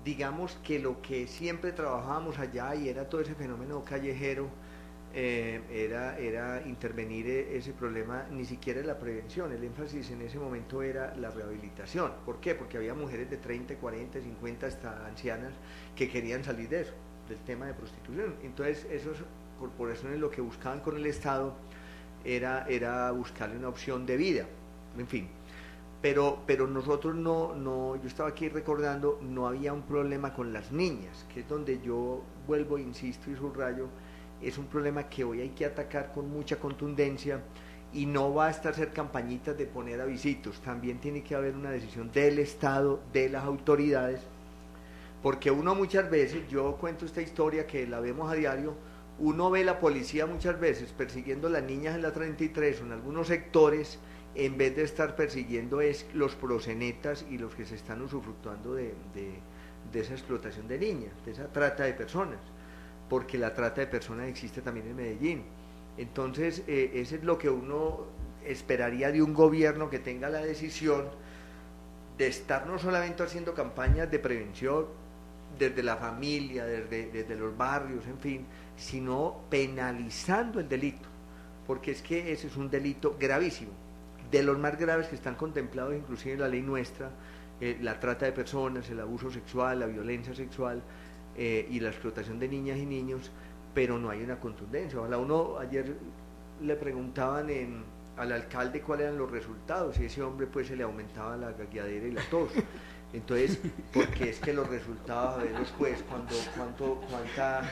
digamos que lo que siempre trabajábamos allá, y era todo ese fenómeno callejero, era intervenir ese problema, ni siquiera la prevención, el énfasis en ese momento era la rehabilitación. ¿Por qué? Porque había mujeres de 30, 40, 50 hasta ancianas que querían salir de eso, del tema de prostitución. Entonces esas corporaciones lo que buscaban con el Estado era buscarle una opción de vida, en fin. Pero nosotros yo estaba aquí recordando, no había un problema con las niñas, que es donde yo vuelvo, insisto y subrayo, es un problema que hoy hay que atacar con mucha contundencia, y no basta hacer campañitas de poner avisitos, también tiene que haber una decisión del Estado, de las autoridades, porque uno muchas veces, yo cuento esta historia que la vemos a diario, uno ve la policía muchas veces persiguiendo a las niñas en la 33 o en algunos sectores, en vez de estar persiguiendo los proxenetas y los que se están usufructuando de esa explotación de niñas, de esa trata de personas, porque la trata de personas existe también en Medellín. Entonces, eso es lo que uno esperaría de un gobierno que tenga la decisión de estar no solamente haciendo campañas de prevención desde la familia, desde los barrios, en fin, sino penalizando el delito, porque es que ese es un delito gravísimo, de los más graves que están contemplados inclusive en la ley nuestra, la trata de personas, el abuso sexual, la violencia sexual y la explotación de niñas y niños, pero no hay una contundencia. Ojalá ayer le preguntaban al alcalde cuáles eran los resultados, y ese hombre pues se le aumentaba la gagueadera y la tos. Entonces, porque es que los resultados, a ver después, cuánta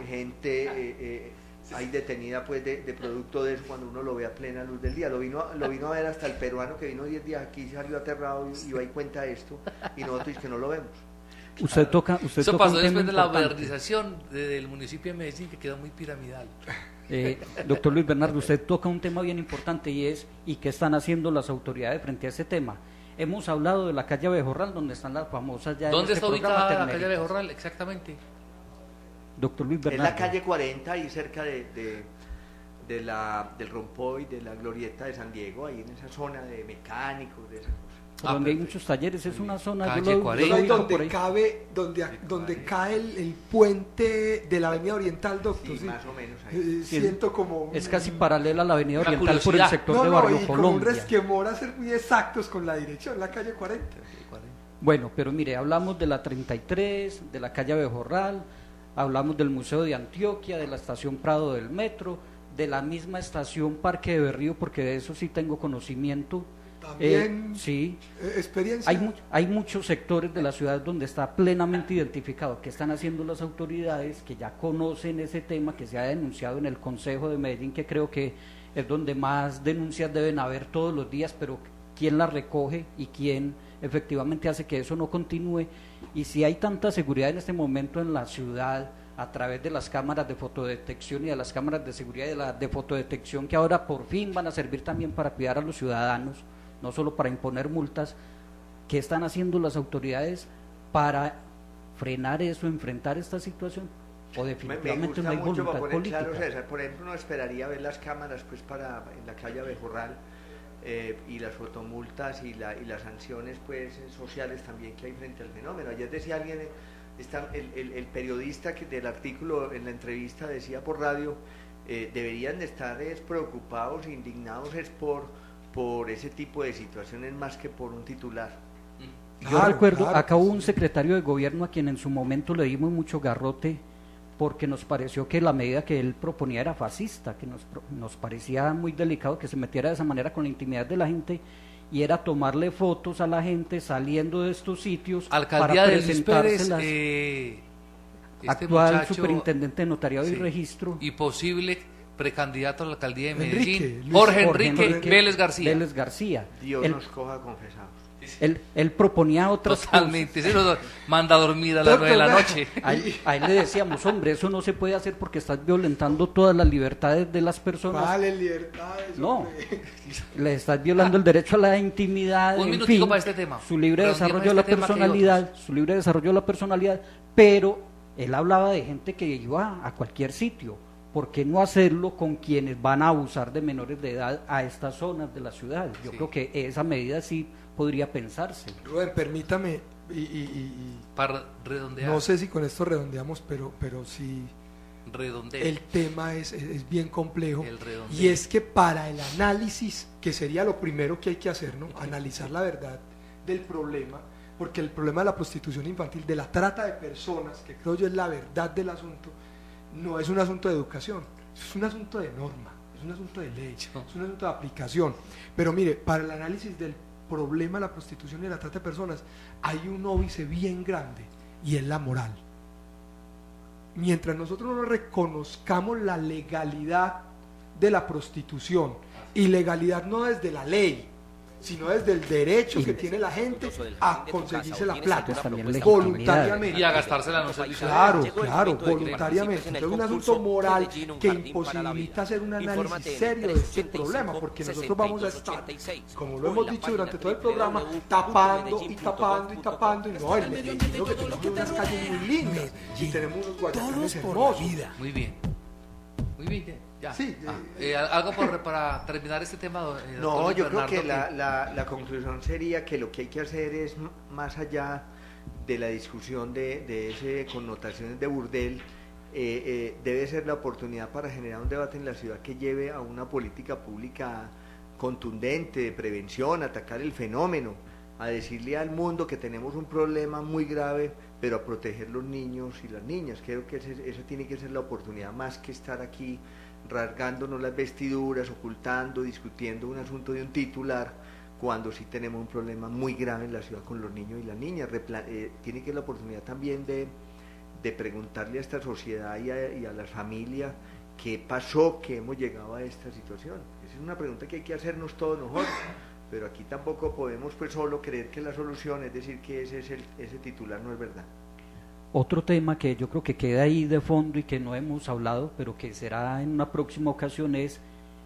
gente hay detenida pues de producto de eso cuando uno lo ve a plena luz del día. Lo vino a ver hasta el peruano que vino 10 días aquí, salió aterrado y va y cuenta esto, y nosotros es que no lo vemos. Usted toca Eso un pasó tema después de la importante. modernización del municipio de Medellín, que quedó muy piramidal. Doctor Luis Bernardo, usted toca un tema bien importante y es, ¿y qué están haciendo las autoridades frente a ese tema? Hemos hablado de la calle Abejorral, donde están las famosas ya. ¿Dónde está ubicada la calle Termeritas. Abejorral exactamente? Doctor Luis Es Bernardo. la calle 40 ahí cerca del Rompoy, de la Glorieta de San Diego, ahí en esa zona de mecánicos, de esas cosas. Por donde hay perfecto. muchos talleres, es una zona. Calle yo 40. lo digo por donde ahí. cabe, donde cae el puente de la Avenida Oriental, doctor. Sí, Sí. más o menos ahí. Siento como Es casi paralela a la Avenida Una Oriental por el curiosidad. sector no, de no, Barrio y como un Colombia. resquemor a ser muy exactos con la dirección, la calle 40. Bueno, pero mire, hablamos de la 33, de la calle Abejorral, hablamos del Museo de Antioquia, de la estación Prado del Metro, de la misma estación Parque de Berrío, porque de eso sí tengo conocimiento. También Sí, experiencia. hay muchos sectores de la ciudad donde está plenamente identificado qué están haciendo las autoridades, que ya conocen ese tema, que se ha denunciado en el Consejo de Medellín, que creo que es donde más denuncias deben haber todos los días, pero quién las recoge y quién efectivamente hace que eso no continúe. Y si hay tanta seguridad en este momento en la ciudad, a través de las cámaras de fotodetección y de las cámaras de seguridad y de fotodetección, que ahora por fin van a servir también para cuidar a los ciudadanos, no solo para imponer multas, ¿qué están haciendo las autoridades para frenar eso, enfrentar esta situación? O Me definitivamente no gusta hay mucho voluntad para poner política. claro, César. Por ejemplo, uno esperaría ver las cámaras pues en la calle Abejorral y las fotomultas y las sanciones pues sociales también que hay frente al fenómeno. Ayer decía alguien, el periodista del artículo en la entrevista decía por radio, deberían de estar preocupados e indignados por ese tipo de situaciones más que por un titular. Yo recuerdo, acá hubo un secretario de gobierno a quien en su momento le dimos mucho garrote porque nos pareció que la medida que él proponía era fascista, que nos parecía muy delicado que se metiera de esa manera con la intimidad de la gente, y era tomarle fotos a la gente saliendo de estos sitios Alcaldía para de Luis Pérez, presentárselas. este Actual muchacho superintendente de notariado y sí, registro, y posible precandidato a la alcaldía de Enrique, Medellín, Luis Jorge Jorge Enrique Vélez García. Vélez García. Dios Él, nos coja confesados. él proponía otras Totalmente, ese nos manda a dormir a las 9 de la noche. A él le decíamos, hombre, eso no se puede hacer porque estás violentando todas las libertades de las personas. Vale, libertades. No, hombre. le estás violando el derecho a la intimidad, Un en minutico fin, para este tema. su libre Redondeemos desarrollo de la este tema que hay personalidad, su libre desarrollo de la personalidad, pero él hablaba de gente que iba a cualquier sitio. ¿Por qué no hacerlo con quienes van a abusar de menores de edad a estas zonas de la ciudad? Yo creo que esa medida sí podría pensarse. Rubén, permítame, y Para redondear. no sé si con esto redondeamos, pero sí, Redondeo. el tema es bien complejo. El redondeo. Y es que para el análisis, que sería lo primero que hay que hacer, ¿no? Analizar la verdad del problema, porque el problema de la prostitución infantil, de la trata de personas, que creo yo es la verdad del asunto, no es un asunto de educación, es un asunto de norma, es un asunto de ley, es un asunto de aplicación. Pero mire, para el análisis del problema de la prostitución y de la trata de personas, hay un óbice bien grande, y es la moral. Mientras nosotros no reconozcamos la legalidad de la prostitución, y legalidad no desde la ley, sino desde el derecho que tiene la gente a conseguirse la plata, voluntariamente. Y a gastársela no se Claro, voluntariamente. Entonces es un asunto moral que imposibilita hacer un análisis serio de este problema, porque nosotros vamos a estar, como lo hemos dicho durante todo el programa, tapando y tapando y tapando, y no, el Medellín, lo que tenemos es unas calles muy lindas, y tenemos unos guayacanes hermosos. Muy bien. Muy bien. Ya. Sí, algo para terminar este tema. No, doctor yo creo Bernardo, que la conclusión sería que lo que hay que hacer es, más allá de la discusión de ese connotaciones de burdel, debe ser la oportunidad para generar un debate en la ciudad que lleve a una política pública contundente de prevención, atacar el fenómeno, a decirle al mundo que tenemos un problema muy grave, pero a proteger los niños y las niñas. Creo que esa tiene que ser la oportunidad, más que estar aquí rasgándonos las vestiduras, ocultando, discutiendo un asunto de un titular, cuando sí tenemos un problema muy grave en la ciudad con los niños y las niñas. Tiene que ser la oportunidad también de preguntarle a esta sociedad y a las familias qué pasó, que hemos llegado a esta situación. Esa es una pregunta que hay que hacernos todos nosotros, pero aquí tampoco podemos pues solo creer que la solución, es decir, que ese titular no es verdad. Otro tema que yo creo que queda ahí de fondo y que no hemos hablado, pero que será en una próxima ocasión, es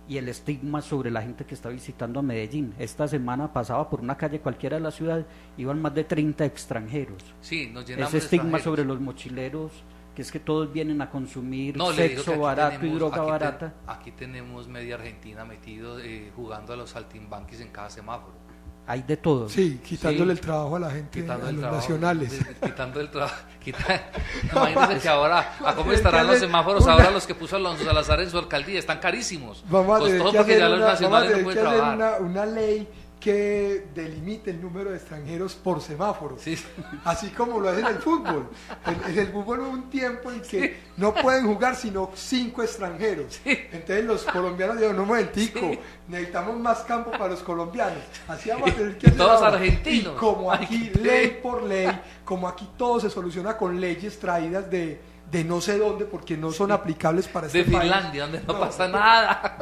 y el estigma sobre la gente que está visitando a Medellín. Esta semana pasaba por una calle cualquiera de la ciudad, iban más de 30 extranjeros. Sí, nos llenamos ese estigma de sobre los mochileros, que es que todos vienen a consumir no, sexo barato y droga barata. Aquí tenemos media Argentina metido jugando a los saltimbanquis en cada semáforo. Hay de todo. Sí, quitándole el trabajo a la gente, a los nacionales. Quitando el trabajo. Imagínense que ahora, ¿a cómo estarán los semáforos ahora los que puso Alonso Salazar en su alcaldía? Están carísimos. Vamos a tener que hacer una ley que delimite el número de extranjeros por semáforos, sí. Así como lo hace en el fútbol. En el fútbol hubo un tiempo en que no pueden jugar sino 5 extranjeros. Sí. Entonces los colombianos dijeron, no momentico, necesitamos más campo para los colombianos. Así vamos a tener que hacer todos ahora. argentinos. Y como aquí, ley por ley, como aquí todo se soluciona con leyes traídas de no sé dónde, porque no son aplicables para este país. De Finlandia, donde no pasa nada.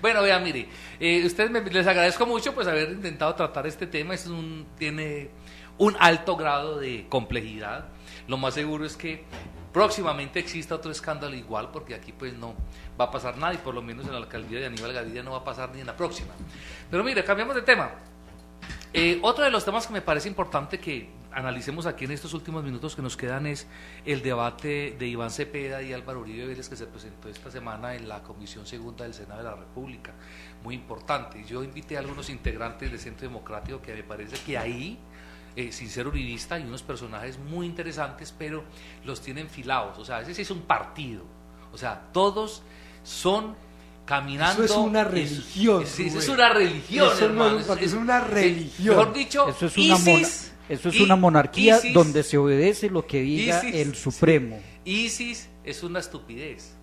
Bueno, vean, mire, ustedes les agradezco mucho pues haber intentado tratar este tema. Tiene un alto grado de complejidad. Lo más seguro es que próximamente exista otro escándalo igual, porque aquí pues no va a pasar nada, y por lo menos en la alcaldía de Aníbal Gaviria no va a pasar ni en la próxima. Pero mire, cambiamos de tema. Otro de los temas que me parece importante que analicemos aquí en estos últimos minutos que nos quedan es el debate de Iván Cepeda y Álvaro Uribe Vélez, que se presentó esta semana en la Comisión Segunda del Senado de la República. Muy importante. Yo invité a algunos integrantes del Centro Democrático, que me parece que ahí, sin ser uribista, hay unos personajes muy interesantes, pero los tienen filados. O sea, ese sí es un partido. O sea, todos son caminando. Eso es una religión. Eso es una religión, eso hermano. Es una religión. Mejor dicho, eso es una monarquía ISIS, donde se obedece lo que diga el Supremo. ISIS es una estupidez.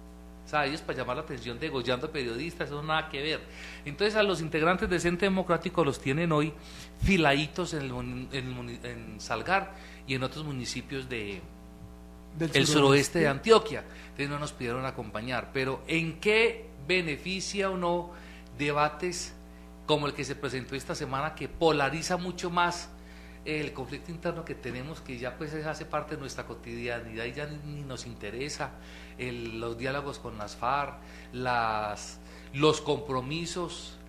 O sea, ellos para llamar la atención degollando periodistas, eso no nada que ver. Entonces a los integrantes del Centro Democrático los tienen hoy filaditos en Salgar y en otros municipios del suroeste de Antioquia. Entonces no nos pidieron acompañar. Pero ¿en qué beneficia o no debates como el que se presentó esta semana, que polariza mucho más el conflicto interno que tenemos, que ya pues hace parte de nuestra cotidianidad y ya ni nos interesa, los diálogos con las FARC, los compromisos,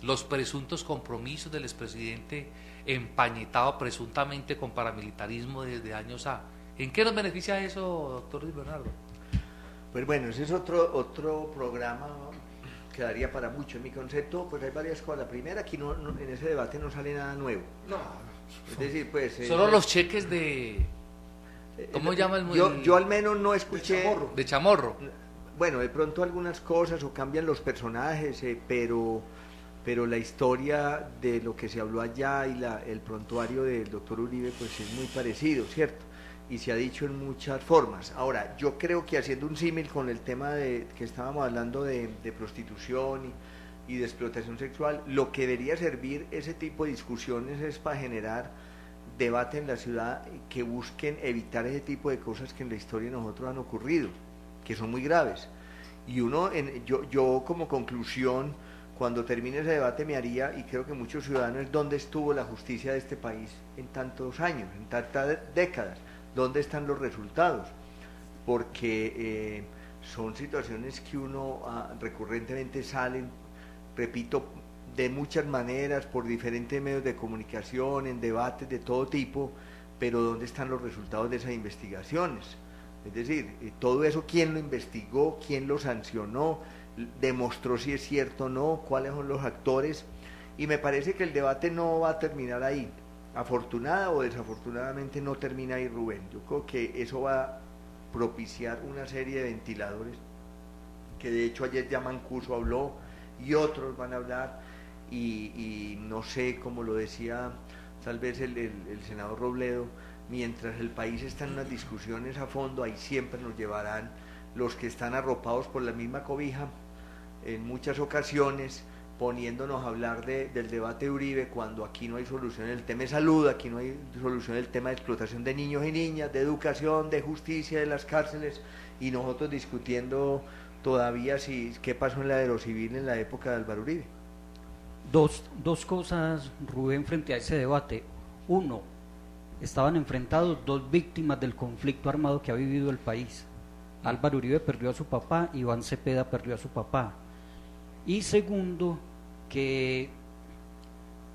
los presuntos compromisos del expresidente empañetado presuntamente con paramilitarismo desde años A? ¿En qué nos beneficia eso, doctor Luis Bernardo? Pues bueno, ese es otro programa que daría para mucho. En mi concepto, pues hay varias cosas. La primera, aquí en ese debate no sale nada nuevo. No. Es decir, pues... Solo los cheques de... ¿Cómo llama el...? Yo al menos no escuché... De chamorro. Bueno, de pronto algunas cosas o cambian los personajes, pero la historia de lo que se habló allá y el prontuario del doctor Uribe, pues es muy parecido, ¿cierto? Y se ha dicho en muchas formas. Ahora, yo creo que haciendo un símil con el tema que estábamos hablando de prostitución y de explotación sexual, lo que debería servir ese tipo de discusiones es para generar debate en la ciudad que busquen evitar ese tipo de cosas que en la historia de nosotros han ocurrido, que son muy graves. Y yo como conclusión, cuando termine ese debate me haría, y creo que muchos ciudadanos, ¿dónde estuvo la justicia de este país en tantos años, en tantas décadas? ¿Dónde están los resultados? Porque son situaciones que uno recurrentemente salen, repito, de muchas maneras, por diferentes medios de comunicación, en debates de todo tipo, pero ¿dónde están los resultados de esas investigaciones? Es decir, todo eso, ¿quién lo investigó? ¿Quién lo sancionó? ¿Demostró si es cierto o no? ¿Cuáles son los actores? Y me parece que el debate no va a terminar ahí. Afortunada o desafortunadamente no termina ahí, Rubén. Yo creo que eso va a propiciar una serie de ventiladores, que de hecho ayer ya Mancuso habló y otros van a hablar, y no sé, como lo decía tal vez el senador Robledo, mientras el país está en unas discusiones a fondo, ahí siempre nos llevarán los que están arropados por la misma cobija en muchas ocasiones, poniéndonos a hablar del debate de Uribe, cuando aquí no hay solución en el tema de salud, aquí no hay solución en el tema de explotación de niños y niñas, de educación, de justicia, de las cárceles, y nosotros discutiendo todavía qué pasó en la aerocivil en la época de Álvaro Uribe. Dos cosas, Rubén, frente a ese debate. Uno, estaban enfrentados dos víctimas del conflicto armado que ha vivido el país. Álvaro Uribe perdió a su papá, Iván Cepeda perdió a su papá. Y segundo, que,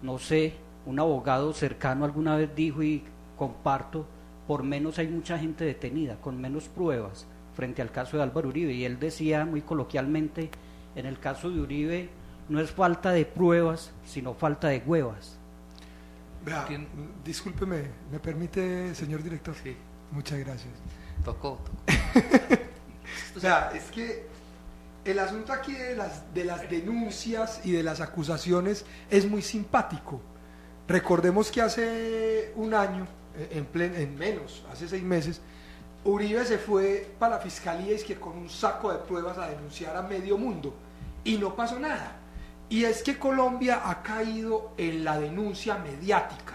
no sé, un abogado cercano alguna vez dijo, y comparto, por menos hay mucha gente detenida, con menos pruebas, frente al caso de Álvaro Uribe. Y él decía muy coloquialmente, en el caso de Uribe, no es falta de pruebas, sino falta de huevas. Vea, discúlpeme, ¿me permite, señor director? Sí. Muchas gracias. Tocó. O sea, es que el asunto aquí de las denuncias y de las acusaciones es muy simpático. Recordemos que hace un año, en menos, hace 6 meses, Uribe se fue para la fiscalía, es que con un saco de pruebas, a denunciar a medio mundo, y no pasó nada. Y es que Colombia ha caído en la denuncia mediática,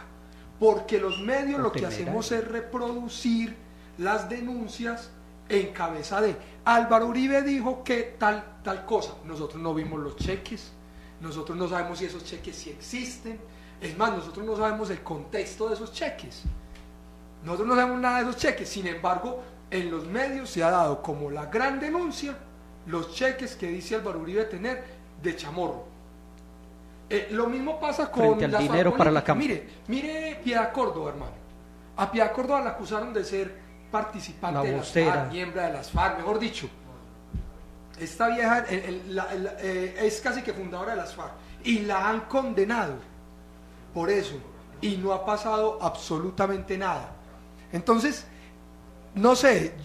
porque los medios lo que hacemos es reproducir las denuncias en cabeza de Álvaro Uribe dijo que tal cosa. Nosotros no vimos los cheques, nosotros no sabemos si esos cheques sí existen, es más, nosotros no sabemos el contexto de esos cheques, nosotros no sabemos nada de esos cheques. Sin embargo, en los medios se ha dado como la gran denuncia los cheques que dice Álvaro Uribe tener de chamorro. Lo mismo pasa con frente al dinero para la campaña. Mire Piedad Córdoba, hermano. A Piedad Córdoba la acusaron de ser participante de las FARC, miembro de las FARC, mejor dicho. Esta vieja es casi que fundadora de las FARC y la han condenado por eso y no ha pasado absolutamente nada. Entonces, no sé,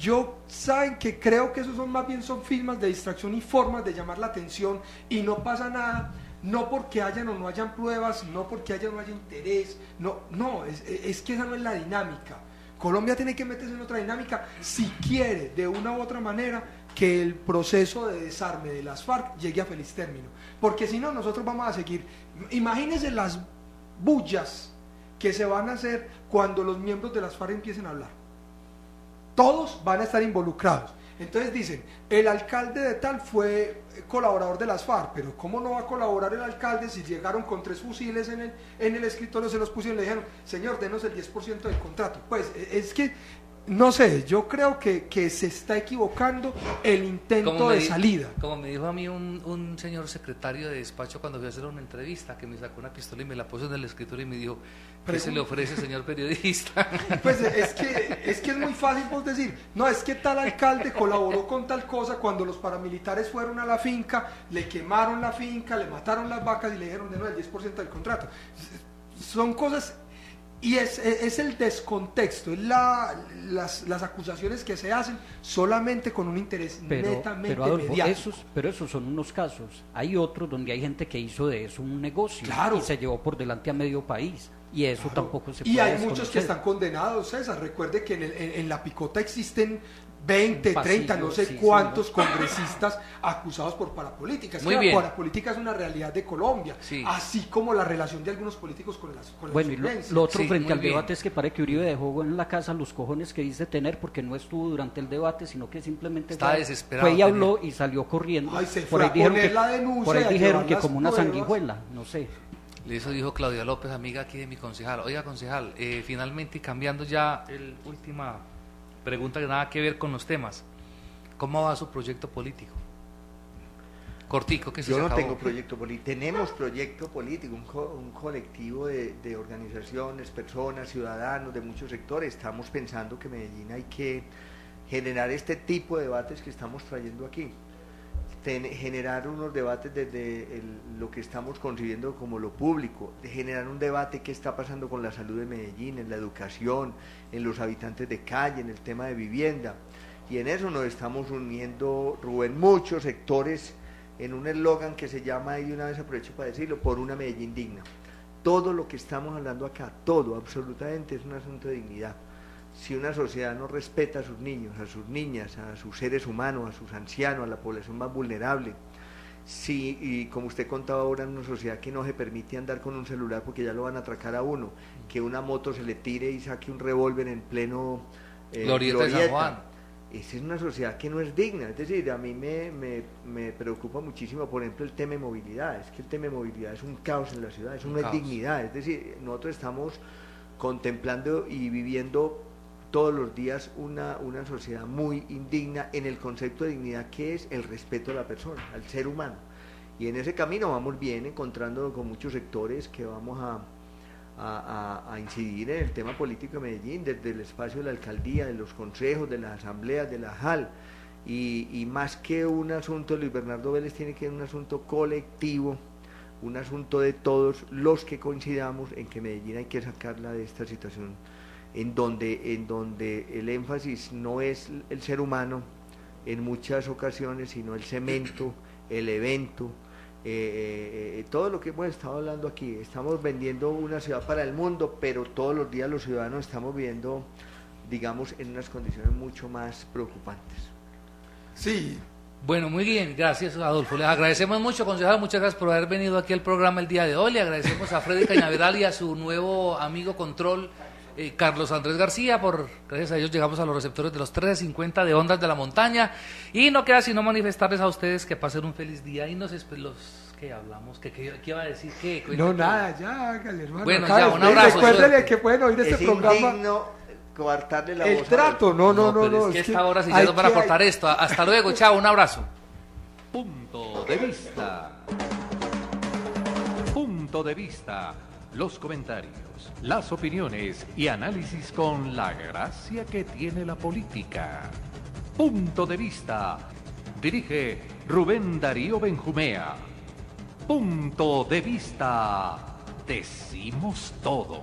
saben que creo que esos más bien son firmas de distracción y formas de llamar la atención, y no pasa nada. No porque hayan o no hayan pruebas, no porque haya o no haya interés, no, es que esa no es la dinámica. Colombia tiene que meterse en otra dinámica si quiere, de una u otra manera, que el proceso de desarme de las FARC llegue a feliz término. Porque si no, nosotros vamos a seguir. Imagínense las bullas que se van a hacer cuando los miembros de las FARC empiecen a hablar. Todos van a estar involucrados. Entonces dicen, el alcalde de tal fue colaborador de las FARC, pero ¿cómo no va a colaborar el alcalde si llegaron con 3 fusiles en el escritorio, se los pusieron y le dijeron, señor, denos el 10% del contrato? Pues es que, no sé, yo creo que se está equivocando el intento de salida. Como me dijo a mí un señor secretario de despacho cuando fui a hacer una entrevista, que me sacó una pistola y me la puso en el escritorio y me dijo, ¿qué se le ofrece, señor periodista? Pues es que es muy fácil vos decir, no, es que tal alcalde colaboró con tal cosa cuando los paramilitares fueron a la finca, le quemaron la finca, le mataron las vacas y le dijeron de no el 10% del contrato. Son cosas, y es el descontexto, es las acusaciones que se hacen solamente con un interés netamente Adolfo, mediático. pero esos son unos casos. Hay otros donde hay gente que hizo de eso un negocio, claro, y se llevó por delante a medio país. Y eso claro, tampoco se puede y hay desconocer. muchos que están condenados, César. Recuerde que en la picota existen 20, 30, no sé cuántos congresistas acusados por parapolítica. Muy que bien. La parapolítica es una realidad de Colombia, sí, así como la relación de algunos políticos con la bueno, y lo otro sí, frente al bien. debate es que parece que Uribe dejó en la casa los cojones que dice tener, porque no estuvo durante el debate, sino que simplemente estaba desesperado, fue y habló y salió corriendo. Ay, se por fue ahí a dijeron poner que, la denuncia por ahí y a dijeron llevar que las como una pruebas. sanguijuela, no sé. Eso dijo Claudia López, amiga aquí de mi concejal. Oiga, concejal, finalmente, y cambiando ya la última pregunta que nada que ver con los temas, ¿cómo va su proyecto político? Cortico, que se Yo no acabó. tengo proyecto político, tenemos proyecto político, un colectivo de organizaciones, personas, ciudadanos de muchos sectores. Estamos pensando que en Medellín hay que generar este tipo de debates que estamos trayendo aquí. Generar unos debates desde lo que estamos concibiendo como lo público, de generar un debate que está pasando con la salud de Medellín, en la educación, en los habitantes de calle, en el tema de vivienda, y en eso nos estamos uniendo, Rubén, muchos sectores, en un eslogan que se llama, y de una vez aprovecho para decirlo, por una Medellín digna. Todo lo que estamos hablando acá, todo, absolutamente, es un asunto de dignidad. Si una sociedad no respeta a sus niños, a sus niñas, a sus seres humanos, a sus ancianos, a la población más vulnerable, Sí, y como usted contaba ahora, en una sociedad que no se permite andar con un celular porque ya lo van a atracar a uno, que una moto se le tire y saque un revólver en pleno Glorieta de San Juan. Esa es una sociedad que no es digna. Es decir, a mí me preocupa muchísimo, por ejemplo, el tema de movilidad. Es que el tema de movilidad es un caos en la ciudad, eso no es dignidad. Es decir, nosotros estamos contemplando y viviendo todos los días una sociedad muy indigna en el concepto de dignidad, que es el respeto a la persona, al ser humano. Y en ese camino vamos bien, encontrando con muchos sectores que vamos a incidir en el tema político de Medellín, desde el espacio de la alcaldía, de los consejos, de las asambleas, de la JAL, y más que un asunto de Luis Bernardo Vélez, tiene que ser un asunto colectivo, un asunto de todos los que coincidamos en que Medellín hay que sacarla de esta situación, en donde el énfasis no es el ser humano en muchas ocasiones, sino el cemento, el evento, todo lo que hemos estado hablando aquí. Estamos vendiendo una ciudad para el mundo, pero todos los días los ciudadanos estamos viviendo, digamos, en unas condiciones mucho más preocupantes. Sí. Bueno, muy bien, gracias Adolfo. Les agradecemos mucho, concejal, muchas gracias por haber venido aquí al programa el día de hoy. Le agradecemos a Freddy Cañaveral y a su nuevo amigo control, Carlos Andrés García, gracias a ellos llegamos a los receptores de los 1350 de Ondas de la Montaña, y no queda sino manifestarles a ustedes que pasen un feliz día y nos los que hablamos, ¿qué iba a decir? ¿Qué? No, nada, ya, hágale, hermano. Bueno, ya, un abrazo. Recuérdele que pueden oír este programa. Es indigno coartarle la el voz. Trato, no. Es que esta hora sí ya no para cortar esto. Hasta luego, chao, un abrazo. Punto de vista. Punto de vista. Los comentarios, las opiniones y análisis con la gracia que tiene la política. Punto de vista. Dirige Rubén Darío Benjumea. Punto de vista. Decimos todo.